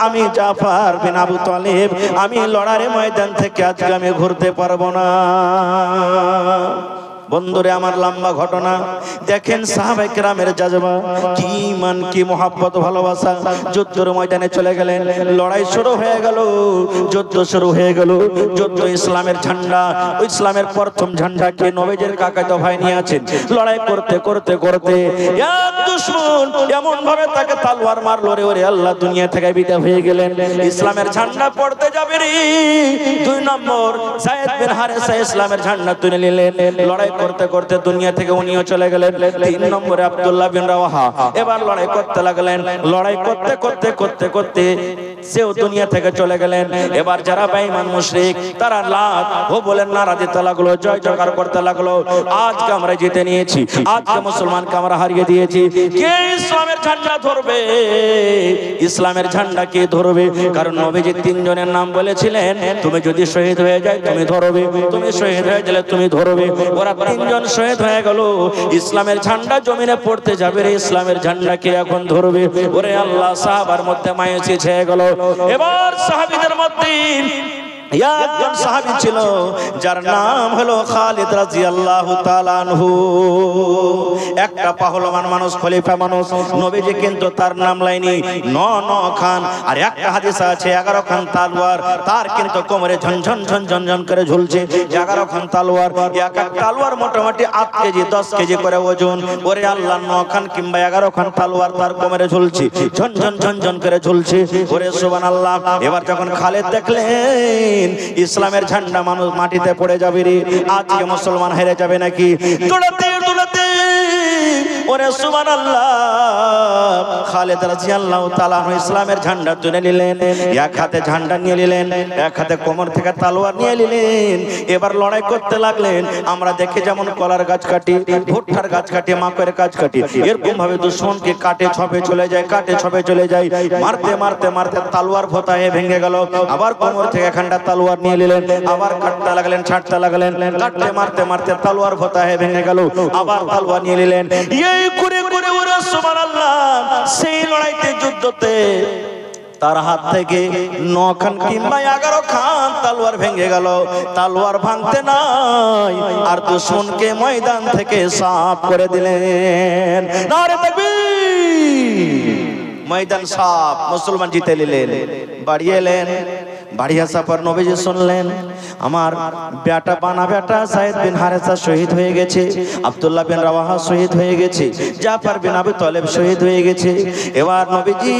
আমি জাফর বিন আবু তালিব, আমি লড়াইয়ের ময়দান থেকে আজকে আমি ঘুরতে পারবো না। বন্ধুরে আমার লম্বা ঘটনা দেখেন, সাহাবায়ে কেরামের জাজবা কি মান, কি মোহাব্বত, ভালোবাসা। যুদ্ধের ময়দানে চলে গেলেন, লড়াই শুরু হয়ে গেল, যুদ্ধ শুরু হয়ে গেল। যুদ্ধ ইসলামের ঝান্ডা, ইসলামের প্রথম ঝান্ডাকে নবীজির কাকাতো ভাই নিয়ে আছেন। লড়াই করতে করতে করতে এক দুশমন এমন ভাবে তাকে তলোয়ার মারলো রে, ওরে আল্লাহ, দুনিয়া থেকে বিদায় হয়ে গেলেন। ইসলামের ঝান্ডা পড়তে যাবে রে, 2 নম্বর যায়েদ বিন হারেসা ইসলামের ঝান্ডা তুলে নিলেন। লড়াই করতে করতে দুনিয়া থেকে উনিও চলে গেলেন। 3 নম্বরে আব্দুল্লাহ বিন রাওয়াহা এবার লড়াই করতে লাগলেন। লড়াই করতে করতে করতে করতে সেও দুনিয়া থেকে চলে গেলেন। এবার যারা বেঈমান মুশরিক তারা লাত ও বলেন নারা দিতে লাগলো, জয় জয়কার করতে লাগলো, আজকে আমরা জিতে নিয়েছি, আজকে মুসলমানকে আমরা হারিয়ে দিয়েছি। কে ইসলামের ঝান্ডা ধরবে? ইসলামের ঝান্ডা কে ধরবে? কারণ নবীজি 3 জনের নাম বলেছিলেন, তুমি যদি শহীদ হয়ে যায় তুমি ধরবে, তুমি শহীদ হয়ে গেলে তুমি ধরবে। ওরা 3 জন শহীদ হয়ে গেল, ইসলামের ঝান্ডা জমিনে পড়তে যাবে রে, ইসলামের ঝান্ডা কে এখন ধরবে? ওরে আল্লাহ, সাহাবার মধ্যে মায়ুসি ছেয়ে গেল। এবার সাহাবীদের মধ্যে একজন সাহাবী ছিল যার নাম হলো খালিদ রাদিয়াল্লাহু তাআলা আনহু। একটা পাহলমান মানুষ, খলিফা মানুষ। নবীজি কিন্তু তার নাম লাইনি 9 খান, আর একটা হাদিস আছে 11 খান তলোয়ার তার কিন্তু কোমরে ঝনঝন ঝনঝন ঝন করে ঝুলছে। 11 খান তলোয়ার, এক এক তলোয়ার মোটামুটি 8 কেজি 10 কেজি করে ওজন। ওরে আল্লাহ, 9 খান কিংবা 11 খান তলোয়ার তার কোমরে ঝুলছে, ঝনঝন ঝনঝন করে ঝুলছে। ওরে সুবহানাল্লাহ। এবার যখন খালিদ দেখলেন ইসলামের ঝান্ডা মানুষ মাটিতে পড়ে যাবে রে, আজকে মুসলমান হেরে যাবে নাকি, দৌড়াতে দৌড়াতে ওরে সুবহানাল্লাহ, খালিদ রাদিয়াল্লাহু তাআলা ইসলামের ঝান্ডা তুলে নিলেন। এক হাতে ঝান্ডা নিয়ে নিলেন, এক হাতে কোমর থেকে তলোয়ার নিয়ে নিলেন। এবার লড়াই করতে লাগলেন। আমরা দেখে যেমন কলার গাছ কাটি, ভুট্টার গাছ কাটি, মাকের গাছ কাটি, এরকম ভাবে দুশমনকে কাটে ছবে চলে যায়, কাটে ছবে চলে যায়। মারতে মারতে মারতে তলোয়ার ভোতায়ে ভেঙে গেল। আবার কোমর থেকে খান্ডা তলোয়ার নিয়ে নিলেন, আবার কাটতে লাগলেন, ছাড়তে লাগলেন, কাটতে মারতে মারতে তলোয়ার ভোতায়ে ভেঙে গেল। আবার তলোয়ার নিয়ে নিলেন। এই করে করে ওরে সুবহানাল্লাহ, সেই লড়াইতে, যুদ্ধতে তার হাত থেকে 9 খান কিংবা 11 খান তলোয়ার ভেঙে গেল। তলোয়ার ভাঙতে নাই, আর দুশমনকে ময়দান থেকে সাফ করে দিলেন। নারে তাকবীর! ময়দান সাফ, মুসলমান জিতে নিলেন। বাড়ি এলেন, বাড়ি আসার পর নবীজি শুনলেন আমার বেটা, বানা বেটা যায়েদ বিন হারেসা শহীদ হয়ে গেছে, আব্দুল্লাহ বিন রাওয়াহা শহীদ হয়ে গেছে, জাফর বিন আবু তালেব শহীদ হয়ে গেছে। এবার নবীজি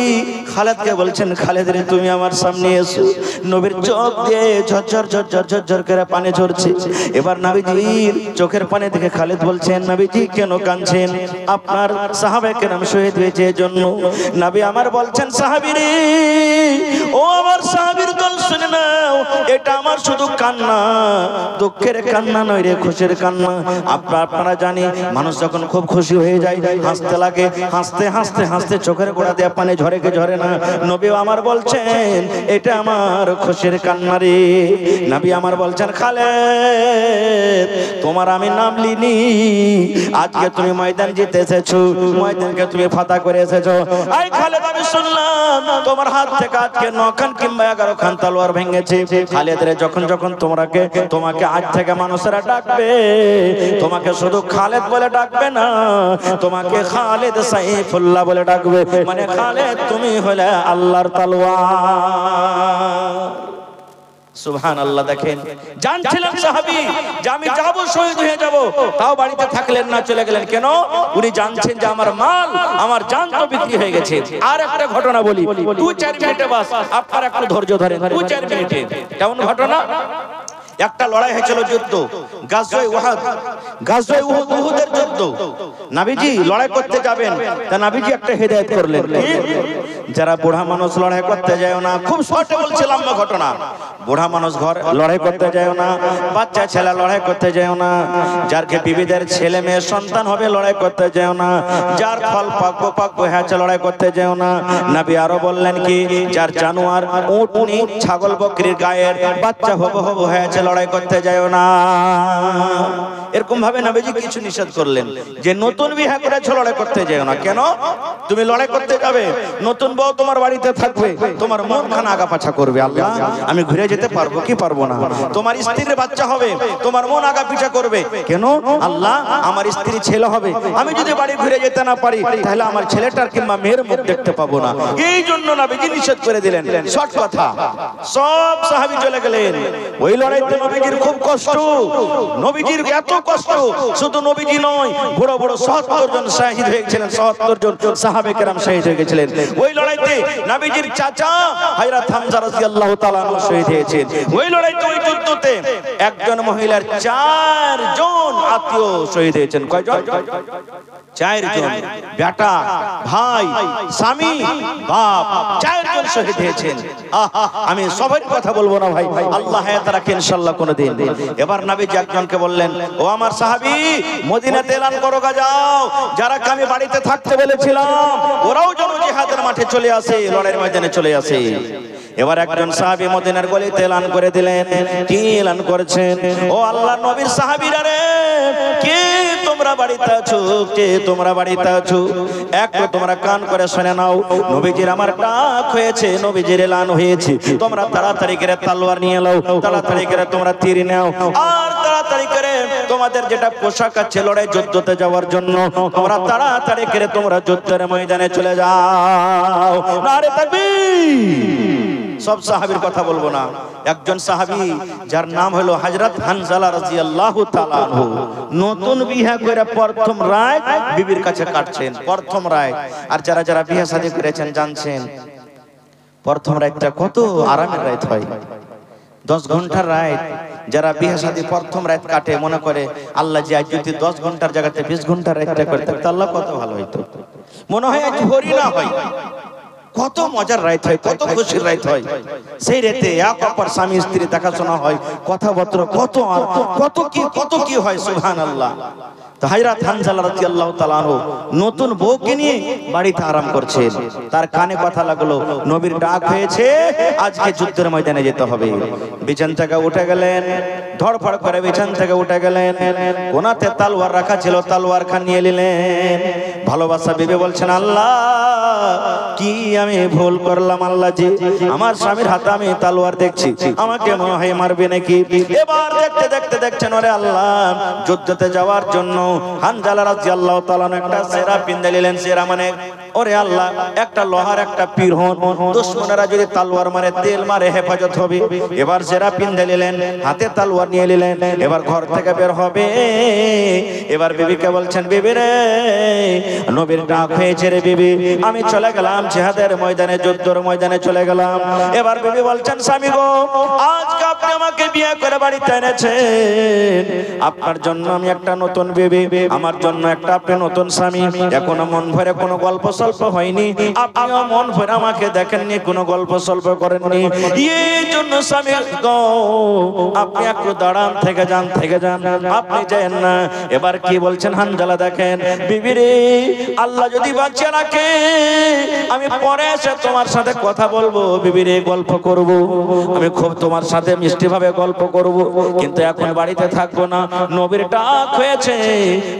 খালিদকে বলছেন, খালিদ রে তুমি আমার সামনে এসো। নবীর চোখ দিয়ে ঝরঝর ঝরঝর ঝরঝর করে পানি ঝরছে। এবার নবীজির চোখের পানি দেখে খালিদ বলছেন, নবীজি কেন কাঁদছেন? আপনার সাহাবায়ে কেরাম শহীদ হয়েছে এজন্য। নবী আমার বলছেন, সাহাবী রে, ও আমার সাহাবীর দল শুনে নাও, এটা আমার শুধু কান্না, দুঃখের কান্না নয় রে, খুশির কান্না। আপনারা জানি মানুষ যখন খুব খুশি হয়ে যায় হাসতে লাগে, হাসতে হাসতে হাসতে চোখের গোড়া দিয়ে পানি ঝরে কে ঝরে না। নবী আমার বলছেন এটা আমার খুশির কান্না রে। নবী আমার বলছেন খালেদ তোমার আমি নাম লিনি, আজকে তুমি ময়দান জিতে এসেছো, ময়দানকে তুমি ফাতা করে এসেছো। আই খালেদ আমি শুনলাম তোমার হাত থেকে আজকে 9 খান কিংবা 11 খান তলোয়ার ভেঙেছে। খালেদ রে যখন যখন তোমাকে আজ থেকে মানুষেরা ডাকবে, তোমাকে শুধু খালেদ বলে ডাকবে না, তোমাকে খালেদ সাইফুল্লাহ বলে ডাকবে। মানে খালেদ তুমি হলে আল্লাহর তলোয়ার। সুবহানাল্লাহ। দেখেন জানছিলেন সাহাবী যে আমি যাব, শহীদ হয়ে যাব, তাও বাড়িতে থাকলেন না, চলে গেলেন। কেন? উনি জানছেন যে আমার মাল, আমার জান তো বিক্রি হয়ে গেছে। আর একটা ঘটনা বলি, 2-4 মিনিটে বাস, আপনারা একটু ধৈর্য ধরেন। 2-4 মিনিটে কেমন ঘটনা? একটা লড়াই হয়েছিল, যুদ্ধ, গাজওয়ে উহুদ, গাজওয়ে উহুদের যুদ্ধ। নবীজি লড়াই করতে যাবেন, তা নবীজি একটা হেদায়েত করলেন, যারা বুড়া মানুষ লড়াই করতে যায় না। খুব শর্টে বলছি, লম্বা ঘটনা। বুড়া মানুষ ঘর লড়াই করতে যায় না, বাচ্চা ছেলে লড়াই করতে যায় না, যার কে বিবিদের ছেলে মেয়ে সন্তান হবে লড়াই করতে যায় না, যার ফল পাকবো হয়েছে লড়াই করতে যায় না। নবী আরো বললেন কি, যার জানোয়ার উটনি ছাগল বকরির গায়ের বাচ্চা হবো হয়েছে লড়াই করতে যায় না। এরকম ভাবে নবীজি কিছু নিষেধ করলেন যে নতুন বিয়ে করেছো লড়াই করতে যায় না। কেন? তুমি লড়াই করতে যাবে, নতুন বউ তোমার বাড়িতে থাকবে, তোমার মন খানা আগা পাছা করবে, আল্লাহ আমি ঘুরে যেতে পারবো কি পারবো না। তোমার স্ত্রীর বাচ্চা হবে, তোমার মন আগা পিছা করবে। কেন? আল্লাহ আমার স্ত্রী ছেলে হবে, আমি যদি বাড়ি ঘুরে যেতে না পারি তাহলে আমার ছেলেটার কিংবা মেয়ের মুখ দেখতে পাবো না। এই জন্য নবীজি নিষেধ করে দিলেন। শর্ট কথা, সব সাহাবী চলে গেলেন। ওই লড়াইতে নবীজির খুব কষ্ট, নবীজির এত কষ্ট, শুধু নবীজি নয়, বড় বড় ৭০ জন শহীদ হয়ে গেছিলেন, ৭০ জন সাহাবে কেরাম শহীদ হয়ে গেছিলেন। ওই লড়াইতে নবীজির চাচা হযরত হামজা রাদিয়াল্লাহু তাআলা শহীদ হয়েছেন। ওই লড়াইতে, ওই যুদ্ধতে একজন মহিলার 4 জন আত্মীয় শহীদ হয়েছেন। কয়জন? 4 জন। বেটা, ভাই, স্বামী, বাপ, 4 জন শহীদ হয়েছেন। আমি সবার কথা বলবো না ভাই, আল্লাহ হায়াত রাখে ইনশাআল্লাহ কোনদিন। এবার নবীজি একজনকে বললেন, ও আমার সাহাবী, মদিনাতে এলান করো, যাও, যারা আমি বাড়িতে থাকতে বলেছিলাম ওরাও যেন জিহাদের মাঠে চলে আসে, লড়াইয়ের ময়দানে চলে আসে। এবার একজন সাহাবী মদিনার গলিতে এলান করে দিলেন। কি এলান করেছেন? ও আল্লাহর নবীর সাহাবীরা রে, কে তোমরা বাড়িতে আছো, কে তোমরা বাড়িতে আছো, একটু তোমরা কান করে শুনে নাও। নবীজির আমার ডাক হয়েছে, নবীজির এলান হয়েছে, তোমরা তাড়াতাড়ি করে তলোয়ার নিয়ে নাও, তাড়াতাড়ি করে তোমরা তীর নাও, আর তাড়াতাড়ি করে তোমাদের যেটা পোশাক আছে লড়াই যুদ্ধতে যাওয়ার জন্য, তোমরা তাড়াতাড়ি করে তোমরা যুদ্ধের ময়দানে চলে যাও। নারে তাকবীর। সব সাহাবীর কথা বলবো না, একজন সাহাবী যার নাম হলো হযরত হানজালা রাদিয়াল্লাহু তাআলা আনহু, নতুন বিয়ে করে প্রথম রাত বিবির কাছে কাটছেন, প্রথম রাত। আর যারা যারা বিয়ে শাদী করেছেন জানছেন প্রথম রাতটা কত আরামের রাত হয়। 10 ঘন্টার রাত যারা বিয়ে শাদী প্রথম রাত কাটে, মনে করে আল্লাহ যে আজ যদি 10 ঘন্টার জায়গাতে 20 ঘন্টার রাতটা করতে তাহলে আল্লাহ কত ভালো হইতো। মনে হয় আজ ভোরই না হয়, কত মজার রাত হয়, কত খুশির রাত হয়। সেই রাতে এক অপর স্বামী স্ত্রী দেখাশোনা হয়, কথাবার্তা কত আর কত কি হয়, সুবহানাল্লাহ। তো হযরত হানজালা রাদিয়াল্লাহু তাআলা আনহু নতুন বউকে নিয়ে বাড়িতে আরাম করছেন, তার কানে কথা লাগলো নবীর ডাক হয়েছে, আজকে যুদ্ধের ময়দানে যেতে হবে। বিছান থেকে উঠে গেলেন, ধড়ফড় করে বিছান থেকে উঠে গেলেন, কোনাতে তলোয়ার রাখা ছিল, তলোয়ার খান নিয়ে নিলেন। ভালোবাসা বিবি বলছেন, আল্লাহ কি আমি ভুল করলাম, আল্লাহ জি আমার স্বামীর হাতে আমি তলোয়ার দেখছি, আমাকে মনে হয় মারবে নাকি। এবার দেখতে দেখতে দেখছেন, ওরে আল্লাহ, যুদ্ধতে যাওয়ার জন্য হানজালা রাদিয়াল্লাহু তাআলা একটা সেরা পিন্দে নিলেন। সেরা মানে ওরে আল্লাহ একটা লোহার একটা পিরহন, দুশমনেরা যদি তলোয়ার মারে তেল মারে হেফাজত হবে। এবার সেরা পিন্দে নিলেন, হাতে তলোয়ার নিয়ে নিলেন। এবার ঘর থেকে বের হবে, এবার বিবিকে বলছেন, বিবি রে, নবীর ডাক হয়েছে রে বিবি, আমি চলে গেলাম জিহাদের ময়দানে, যুদ্ধের ময়দানে চলে গেলাম। এবার বিবি বলছেন, স্বামী গো, আজকে আপনি আমাকে বিয়ে করে বাড়িতে এনেছেন, আপনার জন্য আমি একটা নতুন বিবি, আমার জন্য একটা আপনি নতুন স্বামী। এখনো মন ভরে কোনো গল্প সল্প হয়নি, আপনিও মন ভরে আমাকে দেখেননি, কোনো গল্প সল্প করেননি। এই জন্য স্বামী গো, আপনি একটু দাঁড়ান, থেকে যান, থেকে যান, আপনি যায়েন না। এবার কি বলছেন হানজালা, দেখেন, বিবি রে, আল্লাহ যদি বাঁচিয়ে রাখে আমি পরে এসে তোমার সাথে কথা বলবো, বিবি রে, গল্প করব, আমি খুব তোমার সাথে মিষ্টি ভাবে গল্প করব, কিন্তু এখন বাড়িতে থাকবো না, নবীর ডাক হয়েছে,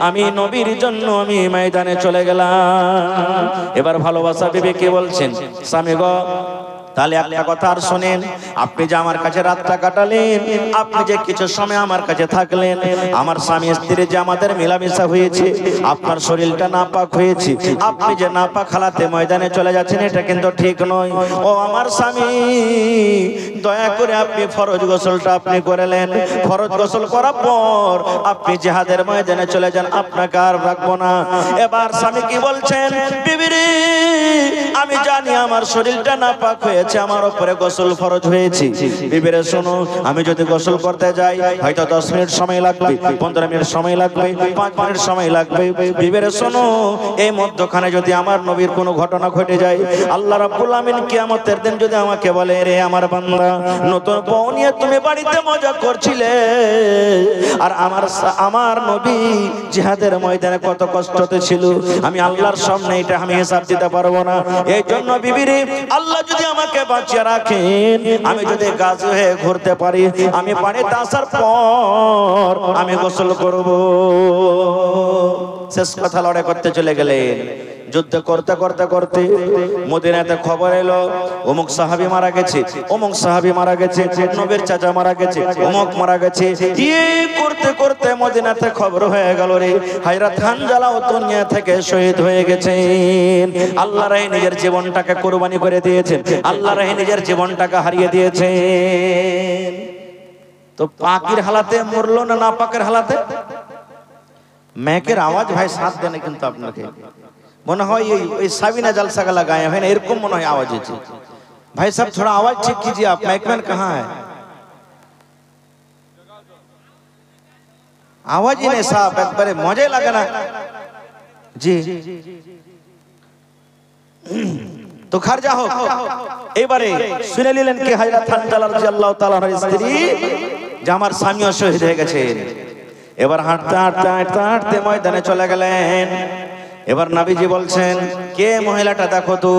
আমি নবীর জন্য আমি ময়দানে চলে গেলাম। এবার ভালোবাসা বিবি কি বলছেন, স্বামী গো, তাহলে একটা কথা আর শোনেন, আপনি যে আমার কাছে রাতটা কাটালেন, আপনি যে কিছু সময় আমার কাছে থাকলেন, আমার স্বামী স্ত্রী যে আমাদের মেলামেশা হয়েছে, আপনার শরীরটা নাপাক হয়েছে, আপনি যে নাপাক হালাতে ময়দানে চলে যাচ্ছেন, এটা কিন্তু ঠিক নয়। ও আমার স্বামী, দয়া করে আপনি ফরজ গোসলটা আপনি করলেন, ফরজ গোসল করার পর আপনি জিহাদের ময়দানে চলে যান, আপনাকে আর রাখবো না। এবার স্বামী কি বলছেন, বিবি রে, আমি জানি আমার শরীরটা নাপাক হয়েছে, আমার উপরে গোসল ফরজ হয়েছে। বিবিরে শোনো, আমি যদি গোসল করতে যাই হয়তো 10 মিনিট সময় লাগবে, 15 মিনিট সময় লাগবে, 5 মিনিট সময় লাগবে। বিবিরে শোনো, এই মধ্যখানে যদি আমার নবীর কোনো ঘটনা ঘটে যায়, আল্লাহ রাব্বুল আমিন কিয়ামতের দিন যদি আমাকে বলে, রে আমার বান্দা, নতুন বউ নিয়ে তুমি বাড়িতে মজা করছিলে, আর আমার নবী জিহাদের ময়দানে কত কষ্টতে ছিল, আমি আল্লাহর সামনে এটা আমি হিসাব দিতে পারবো না। এই জন্য বিবিরে, আল্লাহ যদি আমাকে বাঁচিয়ে রাখেন, আমি যদি গাজী হয়ে ঘুরতে পারি, আমি বাড়িতে আসার পর আমি গোসল করব। শেষ কথা, লড়াই করতে চলে গেলেন। যুদ্ধ করতে করতে করতে মদিনাতে খবর এলো, অমুক সাহাবী মারা গেছে, অমুক সাহাবী মারা গেছে, নবীর চাচা মারা গেছে, অমুক মারা গেছে। এই করতে করতে মদিনাতে খবর হয়ে গেল, রে হযরত হানজালা ও দুনিয়া থেকে শহীদ হয়ে গেছেন। আল্লাহ রাহে নিজের জীবনটাকে কুরবানি করে দিয়েছেন, আল্লাহ রাহে নিজের জীবনটাকে হারিয়ে দিয়েছেন। তো পাকের হালাতে মরলো না নাপাকের হালাতে? মেকের আওয়াজ ভাই সাথ দেন কিন্তু আপনাকে মনে হয় এই साबिना जलसा का लगाए हैं ना, এরকম মনে হয় आवाज है। भाई साहब थोड़ा आवाज चेक कीजिए, आप माइकमैन कहाँ है? आवाज ही नहीं साहब, एक बारे मजे लगा ना जी। तो खर्चा हो এবারে শুনে নিলেন কি হযরত হানজালা রাদিয়াল্লাহু তাআলা এর স্ত্রী যে আমার স্বামীও শহীদ হয়ে গেছেন। এবার হাঁটতে হাঁটতে হাঁটতে হাঁটতে ময়দানে চলে গেলেন। এবার নবীজি বলছেন, কে মহিলাটা দেখো তো।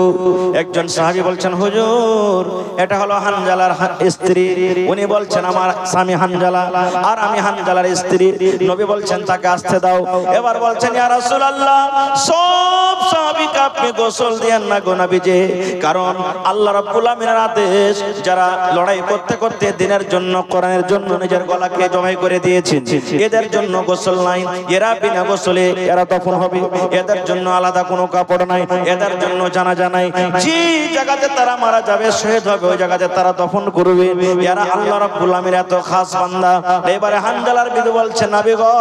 একজন সাহাবী বলছেন, হুজুর এটা হলো হানজালার স্ত্রী। উনি বলছেন, আমার স্বামী হানজালা আর আমি হানজালার স্ত্রী। নবী বলছেন, তাকে আসতে দাও। এবার বলছেন, ইয়া রাসূলুল্লাহ, সব সাহাবীকে আপনি গোসল দেন না গো নবীজি, কারণ আল্লাহ রাব্বুল আমিনের আদেশ, যারা লড়াই করতে করতে দিনের জন্য, কোরআনের জন্য নিজের গলাকে জবাই করে দিয়েছেন, এদের জন্য গোসল নাই, এরা বিনা গোসলে এরা দফন হবে, এদের জন্য আলাদা কোনো কাপড় নাই, এদের জন্য জানাজা নাই। যে জায়গাতে তারা মারা যাবে, শহীদ হবে, ওই জায়গাতে তারা দফন করবে। এরা আল্লাহ রাব্বুল আমিনের এত খাস বান্দা। এবারে হানজালার বিবি বলছে, নবী গো,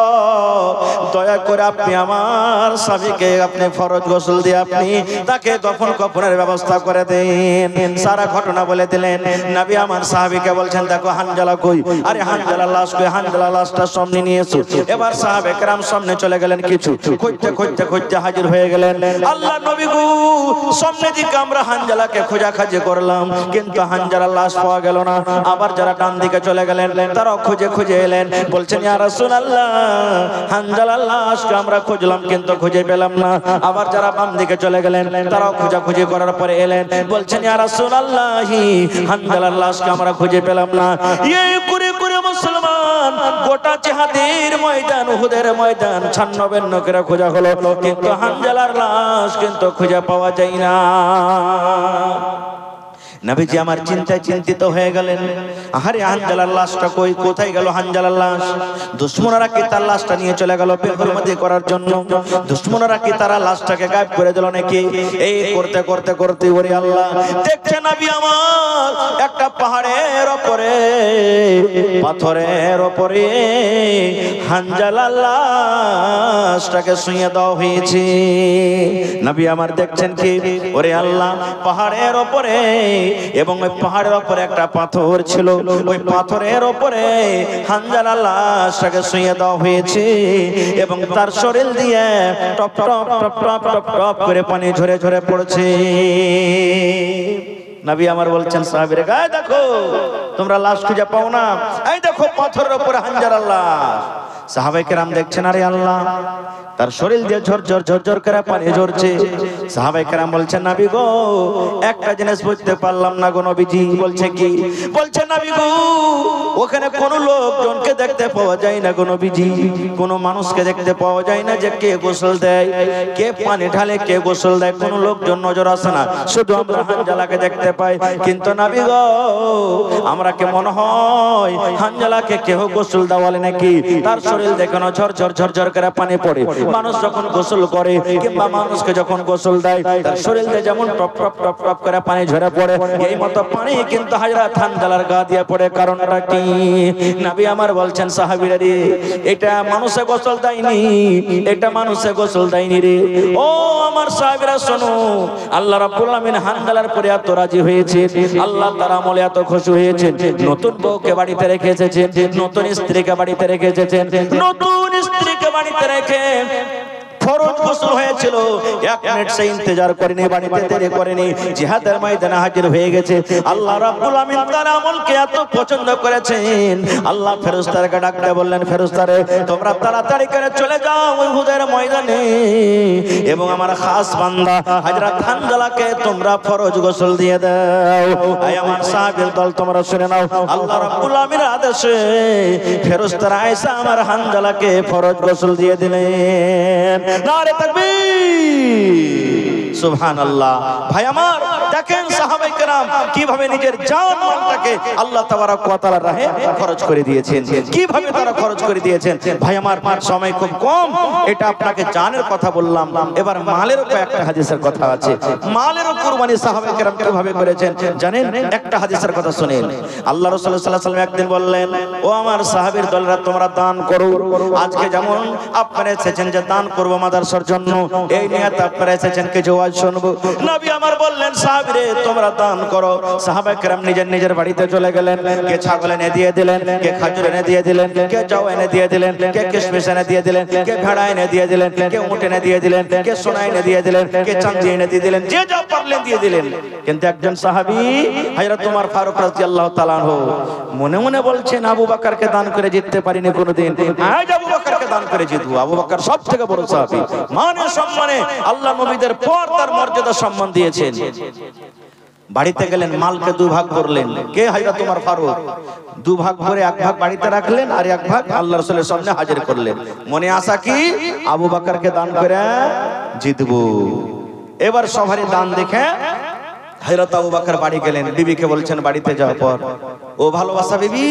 দয়া করে আপনি আমার স্বামীকে আপনি ফরজ গোসল দিয়ে আপনি তাকে দফন কাফনের ব্যবস্থা করে দেন। সারা ঘটনা বলে দিলেন। নবী আমার সাহাবীকে বলছেন, দেখো হানজালা কই? আরে হানজালার লাশ কই? হানজালার লাশটা সামনে নিয়ে এসো। এবার সাহাবে কেরাম সামনে চলে গেলেন, কিছু খুঁজতে খুঁজতে খুঁজতে হাজির হয়ে গেলেন। আল্লাহ নবী গো, সামনে দিকে আমরা হানজালাকে খোঁজাখুঁজি করলাম, কিন্তু হানজালার লাশ পাওয়া গেল না। আবার যারা ডান দিকে চলে গেলেন, তারাও খুঁজে খুঁজে এলেন, বলছেন, ইয়া রাসূলুল্লাহ, হানজালার লাশকে আমরা খুঁজলাম কিন্তু খুঁজে পেলাম না। আবার যারা বাম দিকে চলে গেলেন, তারাও খোঁজাখুঁজি করার পরে এলেন, বলছেন, ইয়া রাসূলুল্লাহ, হানজালার লাশকে আমরা খুঁজে পেলাম না। এই করে করে মুসলমান গোটা জিহাদের ময়দান, উহুদের ময়দান ছান্ন-বিন্ন করে খোঁজা হলো, কিন্তু হানজালার লাশ কিন্তু খুঁজে পাওয়া যায় না। নবীজি আমার চিন্তায় চিন্তিত হয়ে গেলেন। আরে হানজালার লাশটা কই? কোথায় গেল হানজালার লাশ? দুশমনরা কি তার লাশটা নিয়ে চলে গেল বেহুরমতি করার জন্য? দুশমনরা কি তারা লাশটাকে গায়েব করে দিল নাকি? এই করতে করতে করতে ওরে আল্লাহ, দেখছে নবী আমার একটা পাহাড়ের উপরে, পাথরের উপরে হানজালার লাশ লাশটাকে শুইয়ে দেওয়া হয়েছে। নবী আমার দেখছেন কি, ওরে আল্লাহ, পাহাড়ের ওপরে, এবং ওই পাহাড়ের ওপরে একটা পাথর ছিল, ওই পাথরের ওপরে হানজালার লাশটাকে শুইয়ে দেওয়া হয়েছে, এবং তার শরীর দিয়ে top top top top top top করে পানি ঝরে ঝরে পড়ছে। নবী আমার বলছেন সাহাবীরা, গায়ে দেখো, তোমরা লাশ খুঁজে পাও না, এই দেখো পাথরের উপরে হানজালার লাশ। সাহাবায়ে কেরাম দেখছেন, আরে আল্লাহ, তার শরীর দিয়ে ঝরঝর ঝরঝর করে পানি ঝরছে। সাহাবায়ে কেরাম বলছেন, নবী গো, একটা জিনিস বুঝতে পারলাম না গো নবীজি। বলছে কি? বলছে নবী গো, ওখানে কোন লোকজনকে দেখতে পাওয়া যায় না গো নবীজি, কোন মানুষকে দেখতে পাওয়া যায় না যে কে গোসল দেয়, কে পানি ঢালে, কে গোসল দেয়, কোন লোকজন নজর আসে না, শুধু আমরা হানজালাকে দেখতে পাই। কিন্তু নবী গো, আমরা কে মনে হয় হানজালাকে কেউ গোসল দেওয়ালে নাকি, তার শরীর দেখানো ঝরঝর ঝরঝর করে পানি পড়ে। মানুষ যখন গোসল করে কিংবা মানুষকে যখন গোসল দেয়, তার শরীর দিয়ে যেমন টপ টপ টপ টপ করে পানি ঝরে পড়ে, এই মতো পানি কিন্তু হযরত হানজালার গা দিয়ে পড়ে। কারণটা কি? নবী আমার বলছেন, সাহাবীরা রে, এটা মানুষে গোসল দেয়নি, এটা মানুষে গোসল দেয়নি রে। ও আমার সাহাবীরা শোনো, আল্লাহ রাব্বুল আলামিন হানজালার পরে এত রাজি হয়েছে, আল্লাহ তার আমলে এত খুশি হয়েছেন, নতুন বউকে বাড়িতে রেখে এসেছেন, নতুন স্ত্রীকে বাড়িতে রেখে এসেছেন, নতুন স্ত্রীকে বাড়িতে রেখে ফরজ গোসল হয়েছিল, 1 মিনিট সে ইন্তজার করেনি, বাড়িতে দেরি করেনি, জিহাদের ময়দানে হাজির হয়ে গেছে। আল্লাহ রাব্বুল আমিন তার আমলকে এত পছন্দ করেছেন, আল্লাহ ফেরেশতাকে ডাকতে বললেন, ফেরেশতারে তোমরা তাড়াতাড়ি করে চলে যাও ওই উহুদের ময়দানে, এবং আমার খাস বান্দা হযরত হানজালাকে তোমরা ফরজ গোসল দিয়ে দাও। আয় আমার সাহাবীর দল, তোমরা শুনে নাও, আল্লাহ রাব্বুল আমিনের আদেশে ফেরেশতারা আয়েশা আমার হানজালাকে ফরজ গোসল দিয়ে দিলেন। নারে তাকবীর, সুবহানাল্লাহ। ভাই আমার, দেখেন সাহাবায়ে কেরাম কিভাবে নিজের জান মালটাকে আল্লাহ তাবারক ওয়া তাআলার রাহে খরচ করে দিয়েছেন, কিভাবে তারা খরচ করে দিয়েছেন। ভাই আমার, সময় খুব কম, এটা আপনাকে জানের কথা বললাম, এবার মালেরও কয়েকটা হাদিসের কথা আছে। মালেরও কুরবানি সাহাবায়ে কেরাম কিভাবে করেছেন জানেন? একটা হাদিসের কথা শুনেন। আল্লাহ রাসূল সাল্লাল্লাহু আলাইহি ওয়াসাল্লাম একদিন বললেন, ও আমার সাহাবীর দলরা, তোমরা দান করো। আজকে যেমন আপনারা এসেছেন যে দান করব মাদ্রাসার জন্য, এই নিয়ত আপনারা এসেছেন কিছু ওয়াজ শুনবো। নবী আমার বললেন, সাহাবীরে তোমরা দান করো। সাহাবায়ে কেরাম নিজের নিজের বাড়িতে চলে গেলেন, কে ছাগল এনে দিয়ে দিলেন, কে খাজুর এনে দিয়ে দিলেন, কে জও এনে দিয়ে দিলেন, কে কিশমিশ এনে দিয়ে দিলেন, কে ভেড়া এনে দিয়ে দিলেন, কে উট এনে দিয়ে দিলেন, কে সোনা এনে দিয়ে দিলেন, কে চাঁদি এনে দিয়ে দিলেন, যে যা পারলেন দিয়ে দিলেন। কিন্তু একজন সাহাবী হযরত ওমর ফারুক রাদিয়াল্লাহু তাআলা আনহু মনে মনে বলছেন, আবু বকরকে দান করে জিততে পারিনি কোনোদিন, আজ আবু বকরকে দান করে জিতবো। আবু বকর সবথেকে বড় সাহাবী, মানে সম্মানে আল্লাহ নবীদের পর তার মর্যাদা সম্মান দিয়েছেন। বাড়িতে গেলেন, মালকে 2 ভাগ করলেন। কে? হযরত ওমর ফারুক। 2 ভাগ করে 1 ভাগ বাড়িতে রাখলেন, আর 1 ভাগ আল্লাহ রাসূলের সামনে হাজির করলেন। মনে আশা কি? আবু বকরকে দান করে জিতবো। এবার সবারই দান দেখে হযরত আবু বকর বাড়ি গেলেন, বিবিকে বলছেন বাড়িতে যাওয়ার পর, ও ভালোবাসা বিবি,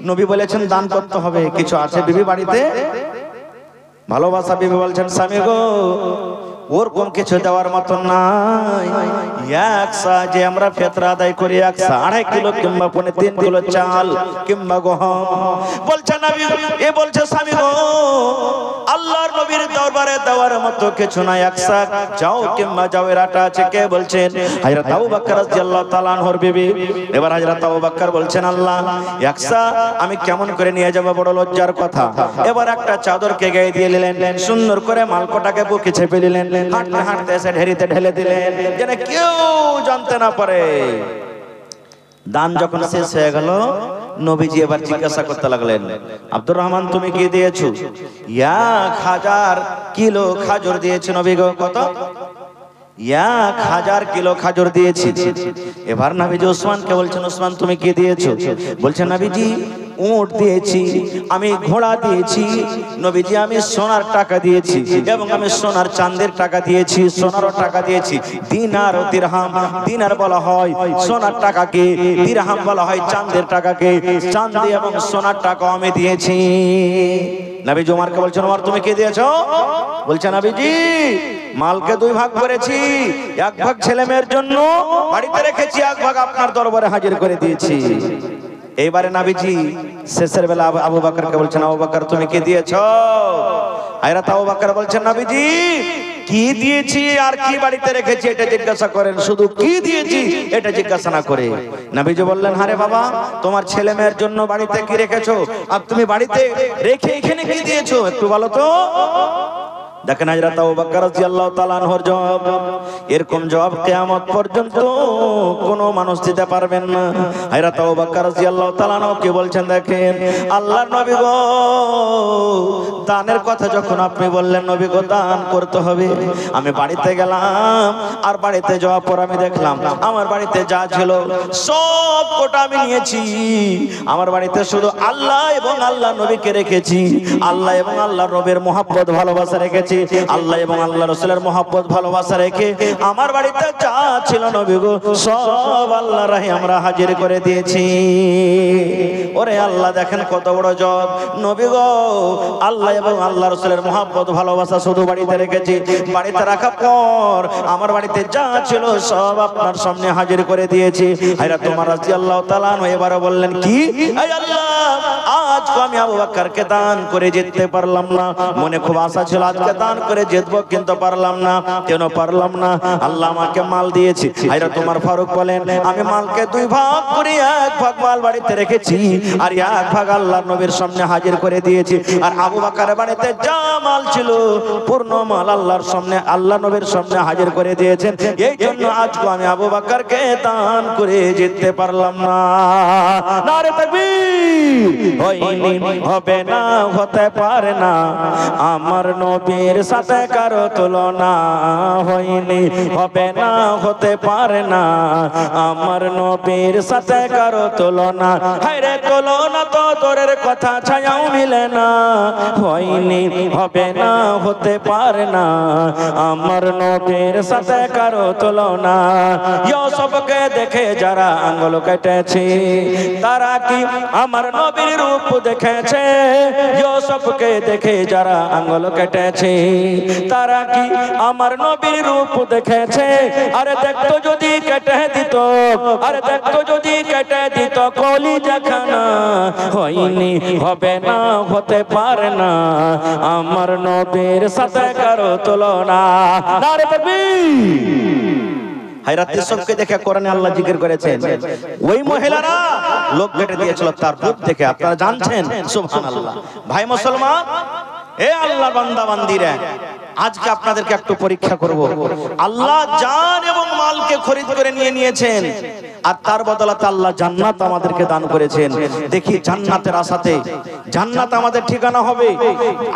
নবী বলেছেন দান করতে হবে, কিছু আছে বিবি বাড়িতে? ভালোবাসা বিবি বলছেন, স্বামী গো, ওরকম কিছু দেওয়ার মতো নাই, একসা যে আমরা ফিতরা আদায় করি, 1.5 কিলো কিংবা 3 কিলো চাল কিংবা গহম। বলছে নবী, এ বলছে স্বামী গো, আল্লাহর নবীর দরবারে দেওয়ার মতো কিছু নাই, একসা যাও কিংবা যাওয়ের আটা আছে। কে বলছেন? হযরত আবু বকর রাদিয়াল্লাহু তাআলা আনহুর বিবি। এবার হযরত আবু বকর বলছেন, আল্লাহ, একসা আমি কেমন করে নিয়ে যাব, বড় লজ্জার কথা। এবার একটা চাদরকে গায়ে দিয়ে নিলেন, সুন্দর করে মালকোটাকে বুকে চেপে নিলেন, হাঁটতে হাঁটতে এসে ঢেরিতে ঢেলে দিলেন, যেন কেউ জানতে না পারে। দান যখন শেষ হয়ে গেল, নবীজি এবার জিজ্ঞাসা করতে লাগলেন, আব্দুর রহমান তুমি কি দিয়েছো? 1000 কিলো খাজুর দিয়েছি নবী গো। কত? 1000 কিলো খাজুর দিয়েছি। এবার নবীজি ওসমানকে বলছেন, ওসমান তুমি কি দিয়েছো? বলছেন, নবীজি উট দিয়েছি, আমি ঘোড়া দিয়েছি, নবীজি আমি সোনার টাকা দিয়েছি, এবং আমি সোনার চাঁদের টাকা দিয়েছি, সোনারও টাকা দিয়েছি। দিনার ও দিরহাম, দিনার বলা হয় সোনার টাকাকে, দিরহাম বলা হয় চাঁদের টাকাকে। চাঁদি এবং সোনার টাকা আমি দিয়েছি। নবীজি ওমরকে বলছেন, ওমর তুমি কি দিয়েছো? বলছেন, নবীজি মালকে 2 ভাগ করেছি, 1 ভাগ ছেলে মেয়ের জন্য বাড়িতে রেখেছি, 1 ভাগ আপনার দরবারে হাজির করে দিয়েছি। এইবারে নবীজি শেষের বেলা আবু বকরকে বলছেন, আবু বকর তুমি কি দিয়েছো? হযরত আবু বকর বলছেন, নবীজি কি দিয়েছি আর কি বাড়িতে রেখেছি এটা জিজ্ঞাসা করেন, শুধু কি দিয়েছি এটা জিজ্ঞাসা না করে। নবীজি বললেন, আরে বাবা, তোমার ছেলে মেয়ের জন্য বাড়িতে কি রেখেছো আর তুমি বাড়িতে রেখে এখানে কি দিয়েছো একটু বলো তো। দেখেন হযরত আবু বকর রাদিয়াল্লাহু তাআলা আনহুর জবাব, এরকম জবাব কিয়ামত পর্যন্ত কোনো মানুষ দিতে পারবেন না। হযরত আবু বকর রাদিয়াল্লাহু তাআলা আনহু কি বলছেন দেখেন, আল্লাহর নবী গো, দানের কথা যখন আপনি বললেন নবী গো দান করতে হবে, আমি বাড়িতে গেলাম আর বাড়িতে যাওয়ার পর আমি দেখলাম আমার বাড়িতে যা ছিল সব কোটা আমি নিয়েছি। আমার বাড়িতে শুধু আল্লাহ এবং আল্লাহ নবীকে রেখেছি, আল্লাহ এবং আল্লাহর নবীর মহব্বত ভালোবাসা রেখেছি, আল্লাহ এবং আল্লাহ রাসূলের মহব্বত ভালোবাসা রেখে আমার বাড়িতে যা ছিল নবী গো সব আল্লাহর রাহে আমরা হাজির করে দিয়েছি। ওরে আল্লাহ, দেখেন কত বড় জব। নবী গো, আল্লাহ এবং আল্লাহ রাসূলের মহব্বত ভালোবাসা শুধু বাড়িতে রেখেছি, বাড়িতে রাখার পর আমার বাড়িতে যা ছিল সব আপনার সামনে হাজির করে দিয়েছি। হযরত ওমর রাদিয়াল্লাহু তাআলা আনহু এবারে বললেন, কি এই আল্লাহ, আজ আমি আবু বকরকে দান করে জিততে পারলাম না, মনে খুব আশা ছিল আজকে দান করে জিতবো কিন্তু পারলাম না। কেন পারলাম না? আল্লাহ আমাকে মাল দিয়েছি। হযরত ওমর ফারুক বলেন, আমি মালকে দুই ভাগ করে এক ভাগ মাল বাড়িতে রেখেছি আর এক ভাগ আল্লাহর নবীর সামনে হাজির করে দিয়েছি। আর আবু বকরের বাড়িতে যা মাল ছিল পূর্ণ মাল আল্লাহর সামনে, আল্লাহ নবীর সামনে হাজির করে দিয়েছেন। এই জন্য আজকে আমি আবু বকরকে দান করে জিততে পারলাম না। নারে তাকবীর! হয়নি, হবে না, হতে পারে না, আমার নবীর সাথে কারো তুলনা। হয়নি, হবে না, হতে পারে না, আমার নবীর সাথে কারো তুলনা। হায়রে তুলনা তো দূরের কথা, ছায়াও মিলে না। হয়নি, হবে না, হতে পারে না, আমার নবীর সাথে কারো তুলনা। ইউসুফকে দেখে যারা আঙ্গুল কেটেছে তারা কি আমার নবীর রূপ দেখেছে? ইউসুফকে দেখে যারা আঙ্গুল কেটেছে তারা কি আমার নবীর রূপ দেখেছে? আরে দেখতো যদি কেটে দিত, আরে দেখতো যদি কেটে দিত কলিজাখানা। হয়নি, হবে না, হতে পারে না, আমার নবীর সাথে কারো তুলনা। নারে তাকবীর! হযরত ইউসুফকে দেখে কোরআনে আল্লাহ জিকির করেছেন, ওই মহিলারা লোক কেটে দিয়েছিল তার রূপ দেখে। আপনারা জানছেন? সুবহানাল্লাহ। ভাই মুসলমান, এ আল্লাহর বান্দা বান্দিরা, আজকে আপনাদেরকে একটু পরীক্ষা করব। আল্লাহ জান এবং মালকে খরিদ করে নিয়েছেন আর তার বদলাতে আল্লাহ জান্নাত আমাদেরকে দান করেছেন। দেখি জান্নাতের আশাতে, জান্নাত আমাদের ঠিকানা হবে,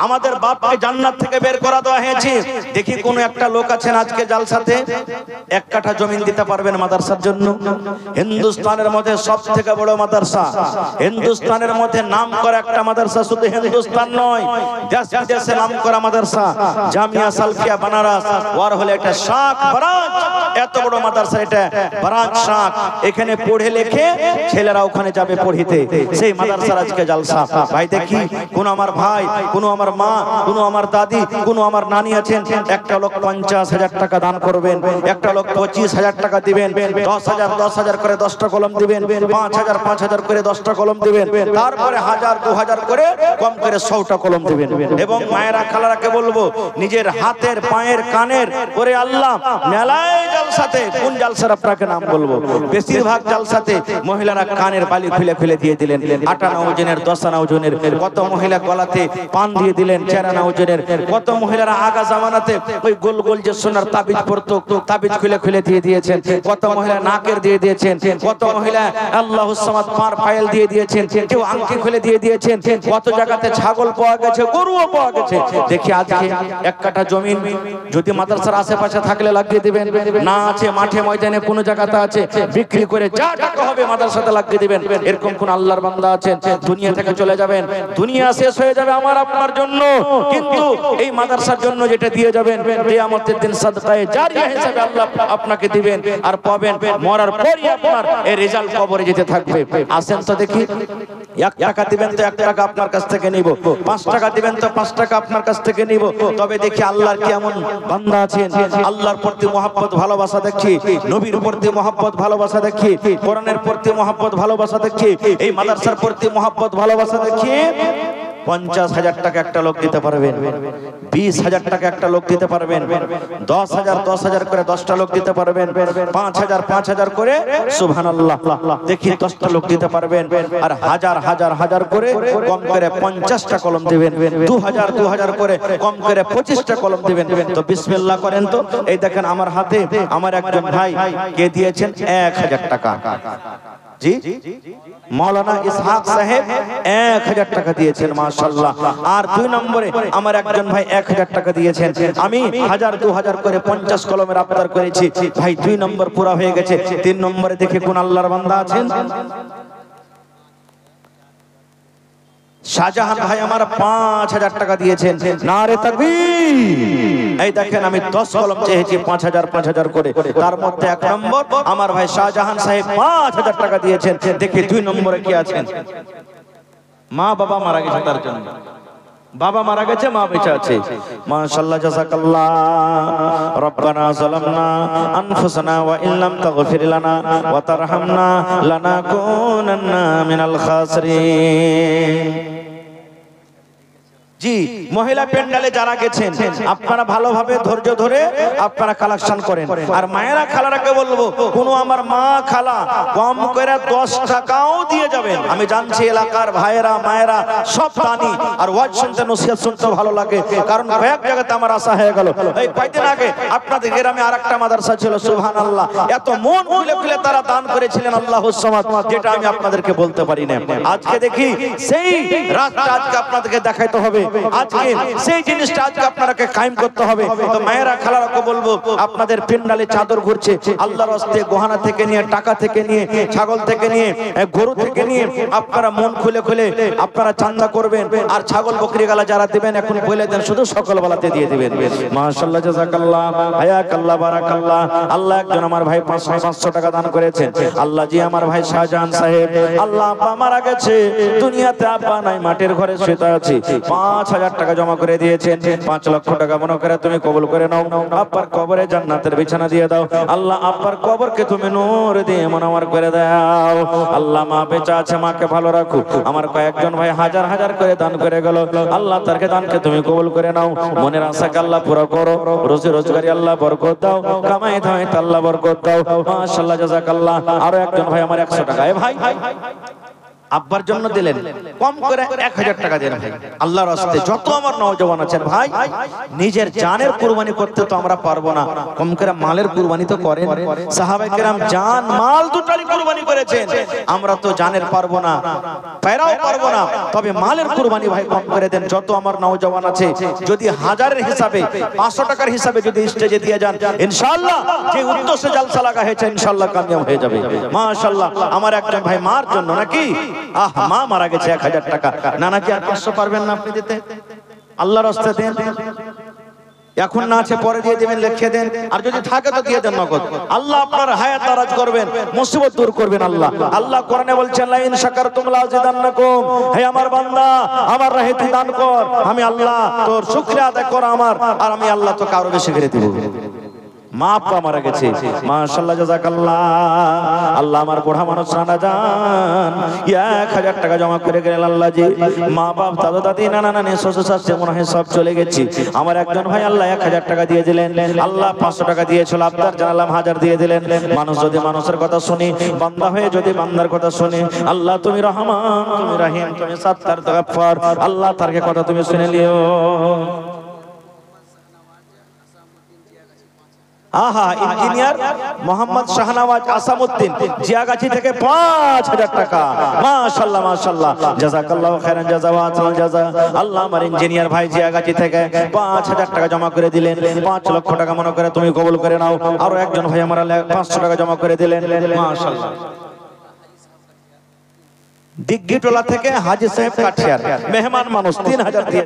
আমাদের বাপকে জান্নাত থেকে বের করা দেওয়া হয়েছে। দেখি কোন একটা লোক আছেন আজকে জালসাতে 1 কাঠা জমি দিতে পারবেন মাদ্রাসার জন্য? হিন্দুস্তানের মধ্যে সবথেকে বড় মাদ্রাসা, হিন্দুস্তানের মধ্যে নামকরা একটা মাদ্রাসা, শুধু হিন্দুস্তান নয়, দেশ বিদেশে নামকরা মাদ্রাসা জামিয়া সালফিয়া বানারস, ওর হলে একটা শাখ বারাজ, এত বড় মাদ্রাসা এটা বারাজ শাখ। এখানে পড়ে লেখে ছেলেরা ওখানে যাবে পড়িতে, সেই মাদ্রাসার আজকে জালসা। ভাই দেখি কোন আমার ভাই, কোন আমার মা, কোন আমার দাদি, কোন আমার নানি আছেন, একটা লোক 50,000 টাকা দান করবেন, একটা লোক 25,000 টাকা দিবেন, 10,000 করে 10টা কলম দিবেন, 5,000 করে 10টা কলম দিবেন, তারপরে 1,000 2,000 করে কম করে 100টা কলম দিবেন। এবং মায়েরা খালারাকে বলবো, নিজের হাতের পায়ের কানের করে আল্লাহ মেলায় জালসাতে, কোন জালসার আপনাকে নাম বলবো, বেশিরভাগ জালসাতে মহিলারা কানের বালি খুলে খুলে দিয়ে দিলেন, 8 আনা ওজনের 10 আনা ওজনের। কত মহিলা গলাতে পান দিয়ে দিলেন 4 আনা ওজনের। কত মহিলারা আগা জামানাতে ওই গোল গোল যে সোনার তাবিজ পরতো, তাবিজ খুলে খুলে দিয়ে দিয়েছেন। কত মহিলা নাকের দিয়ে দিয়েছেন, কত মহিলা আল্লাহুস সামাদ পার পায়েল দিয়ে দিয়েছেন, কেউ আংটি খুলে দিয়ে দিয়েছেন। কত জায়গাতে ছাগল পাওয়া গেছে, গরুও পাওয়া গেছে। দেখি আজকে 1 কাঠা জমি যদি মাদ্রাসার আশেপাশে থাকলে লাগিয়ে দিবেন, না আছে মাঠে ময়দানে কোন জায়গাতে আছে, বিক্রি করে যা টাকা হবে মাদ্রাসাতে লাগিয়ে দিবেন। এরকম কোন আল্লাহর বান্দা আছেন দুনিয়া থেকে চলে যাবেন, দুনিয়া শেষ হয়ে যাবে আমার আপনার জন্য, কিন্তু এই মাদ্রাসার জন্য যেটা দিয়ে যাবেন কিয়ামতের দিন সাদকায়ে জারিয়া হিসেবে আল্লাহ আপনাকে দিবেন আর পাবেন। মরার পরই আপনার এই রেজাল্ট কবরে যেতে থাকবে। আসেন তো দেখি, 1 টাকা দিবেন তো 1 টাকা আপনার কাছ থেকে নিব, 5 টাকা দিবেন তো 5 টাকা আপনার কাছ থেকে নিব। তবে দেখি আল্লাহর কেমন বান্দা আছেন, আল্লাহর প্রতি মহব্বত ভালোবাসা দেখি, নবীর প্রতি মহব্বত ভালোবাসা দেখি, কোরআনের প্রতি মহব্বত ভালোবাসা দেখি, এই মাদ্রাসার প্রতি মহব্বত ভালোবাসা দেখি। 50,000 টাকা একটা লোক দিতে পারবেন, 20,000 টাকা একটা লোক দিতে পারবেন, 10,000 করে 10টা লোক দিতে পারবেন, 5,000 করে সুবহানাল্লাহ দেখি 10টা লোক দিতে পারবেন, আর হাজার করে কম করে 50টা কলম দিবেন, 2,000 করে কম করে 25টা কলম দিবেন। তো বিসমিল্লাহ করেন তো। এই দেখেন আমার হাতে আমার একজন ভাই কে দিয়েছেন 1,000 টাকা। জি, মৌলানা ইসহাক সাহেব 1,000 টাকা দিয়েছেন, মাশাআল্লাহ। আর 2 নম্বরে আমার একজন ভাই 1,000 টাকা দিয়েছেন। আমি 1,000-2,000 করে 50 কলমের আবদার করেছি, ভাই 2 নম্বর পুরা হয়ে গেছে। 3 নম্বরে দেখে কোন আল্লাহর বান্দা আছেন? শাহজাহান ভাই আমার 5,000 টাকা দিয়েছেন, নারে তাকবীর। এই দেখেন আমি 10 কলম চেয়েছি 5,000 করে, তার মধ্যে 1 নম্বর আমার ভাই শাহজাহান সাহেব 5,000 টাকা দিয়েছেন। দেখি 2 নম্বরে কি আছেন? মা বাবা মারা গেছে, তার জন্য বাবা মারা গেছে, মা বেঁচে আছে, মাশাআল্লাহ, জাযাকাল্লাহ। রব্বানা যালামনা আনফুসানা ওয়া ইল্লাম তাগফির লানা ওয়া তারহামনা লানাকুনান্না মিনাল খাসিরিন। জি, মহিলা প্যান্ডেলে যারা গেছেন আপনারা ভালোভাবে ধৈর্য ধরে আপনারা কালেকশন করেন। আর মায়েরা খালারাকে বলবো, কোন আমার মা খালা কম করে 10 টাকাও দিয়ে যাবেন। আমি জানছি এলাকার ভাইয়েরা মায়েরা সব জানি, আর ওয়াজ শুনতে নসিহত শুনতে ভালো লাগে, কারণ কয়েক জায়গাতে আমার আশা হয়ে গেল। এই কয়েকদিন আগে আপনাদের গ্রামে আরেকটা মাদ্রাসা ছিল, সুবহানাল্লাহ, এত মন খুলে খুলে তারা দান করেছিলেন আল্লাহুস সামাদ, যেটা আমি আপনাদেরকে বলতে পারি না। আজকে দেখি সেই রাতটা আজকে আপনাদেরকে দেখাইতে হবে, আজকে সেই জিনিসটা আজকে আপনাকে কায়েম করতে হবে। তো মায়েরা খালারাকে বলবো, আপনাদের পেন্ডালে চাদর ঘুরছে, আল্লাহর রাস্তে গহনা থেকে নিয়ে, টাকা থেকে নিয়ে, ছাগল থেকে নিয়ে, গরু থেকে নিয়ে আপনারা মন খুলে খুলে আপনারা চান্দা করবেন। আর ছাগল বকরি গালা যারা দিবেন এখন বলে দেন, শুধু সকালবেলাতে দিয়ে দিবেন। মাশাআল্লাহ, জাযাকাল্লাহ, হায়াকাল্লাহ, বারাকাল্লাহ। আল্লাহ একজন আমার ভাই 500 টাকা দান করেছেন। আল্লাহ জি, আমার ভাই শাহজাহান সাহেব, আল্লাহ আব্বা মারা গেছে, দুনিয়াতে আব্বা নাই, মাটির ঘরে শুয়ে আছে, 5,000 টাকা জমা করে দিয়েছেন। 5 লক্ষ টাকা মনে করে তুমি কবুল করে নাও, আব্বার কবরে জান্নাতের বিছানা দিয়ে দাও। আল্লাহ আব্বার কবরকে তুমি নূর দিয়ে মুনাওয়ার করে দাও। আল্লাহ মা বেঁচে আছে, মাকে ভালো রাখো। আমার কয়েকজন ভাই হাজার করে দান করে গেল, আল্লাহ তারকে দানকে তুমি কবুল করে নাও। মনের আশাকে আল্লাহ পুরো করো, রোজি রোজগারি আল্লাহ বরকত দাও, কামাই ধামাইতে আল্লাহ বরকত দাও। মাশাআল্লাহ, জাযাকাল্লাহ। আরো একজন ভাই আমার 100 টাকা, এ ভাই আব্বার জন্য দিলেন, কম করে 1,000 টাকা দেন ভাই আল্লাহর রাস্তায়। যত আমার নওজওয়ান আছেন ভাই, নিজের জানের কুরবানি করতে তো আমরা পারবো না, কম করে মালের কুরবানি তো করেন। সাহাবায়ে কেরাম জান মাল দুটারই কুরবানি করেছেন, আমরা তো জানের পারবো না, পায়রাও পারবো না, তবে মালের কুরবানি ভাই কম করে দেন। যত আমার নওজওয়ান আছে, যদি হাজারের হিসাবে 500 টাকার হিসাবে যদি স্টেজে দিয়ে যান, ইনশাআল্লাহ যে উদ্দেশ্যে জালসা লাগা হয়েছে ইনশাআল্লাহ কামিয়াব হয়ে যাবে। মাশাআল্লাহ, আমার একজন ভাই মার জন্য নাকি, মা মারা গেছে, 1,000 টাকা। নানাজি আর 500 পারবেন না আপনি দিতে? আল্লাহর রাস্তায় দেন, এখন না আছে পরে দিয়ে দিবেন, লিখে দেন। আর যদি থাকে তো দিয়ে দেন নগদ। আল্লাহ আপনার হায়াত দারাজ করবেন, মুসিবত দূর করবেন। আল্লাহ কোরআনে বলছেন, লা ইন শাকারতুম লাযিদান্নাকুম। হে আমার বান্দা, আমার রাহে তুই দান কর, আমি আল্লাহ তোর শুকরিয়া আদায় কর আমার, আর আমি আল্লাহ তোকে আরো বেশি করে দেব। মা আপা মারা গেছে, মাশাআল্লাহ, জাযাকাল্লাহ। আল্লাহ আমার বুড়া মানুষ রানা যান 1,000 টাকা জমা করে গেলেন। আল্লাহ জি, মা বাপ, দাদা দাদি, নানা নানি, শ্বশুর শাশুড়ি মনে হয় সব চলে গেছি। আমার একজন ভাই আল্লাহ 1,000 টাকা দিয়ে দিলেন। আল্লাহ 500 টাকা দিয়েছিল, আবদার জানালাম 1000 দিয়ে দিলেন। মানুষ যদি মানুষের কথা শুনি, বান্দা হয়ে যদি বান্দার কথা শুনি, আল্লাহ তুমি রহমান, তুমি রহিম, তুমি সাত্তার, গফফার, আল্লাহ তার কথা তুমি শুনে লিও। আহা, ইঞ্জিনিয়ার মোহাম্মদ শাহনওয়াজ আসামউদ্দিন জিয়াগাছি থেকে 5,000 টাকা। মাশাআল্লাহ, মাশাআল্লাহ, জাযাকাল্লাহু খাইরান জাযা ওয়া আহসানাল জাযা। আল্লাহ আমার ইঞ্জিনিয়ার ভাই জিয়াগাছি থেকে 5,000 টাকা জমা করে দিলেন। 5 লক্ষ টাকা মনে করে তুমি কবুল করে নাও। আরো একজন ভাই আমার 500 টাকা জমা করে দিলেন। মাশাআল্লাহ, দিগ্গিটোলা থেকে হাজী সাহেব কাঠিয়ার মেহমান মানুষ 3000 দিয়ে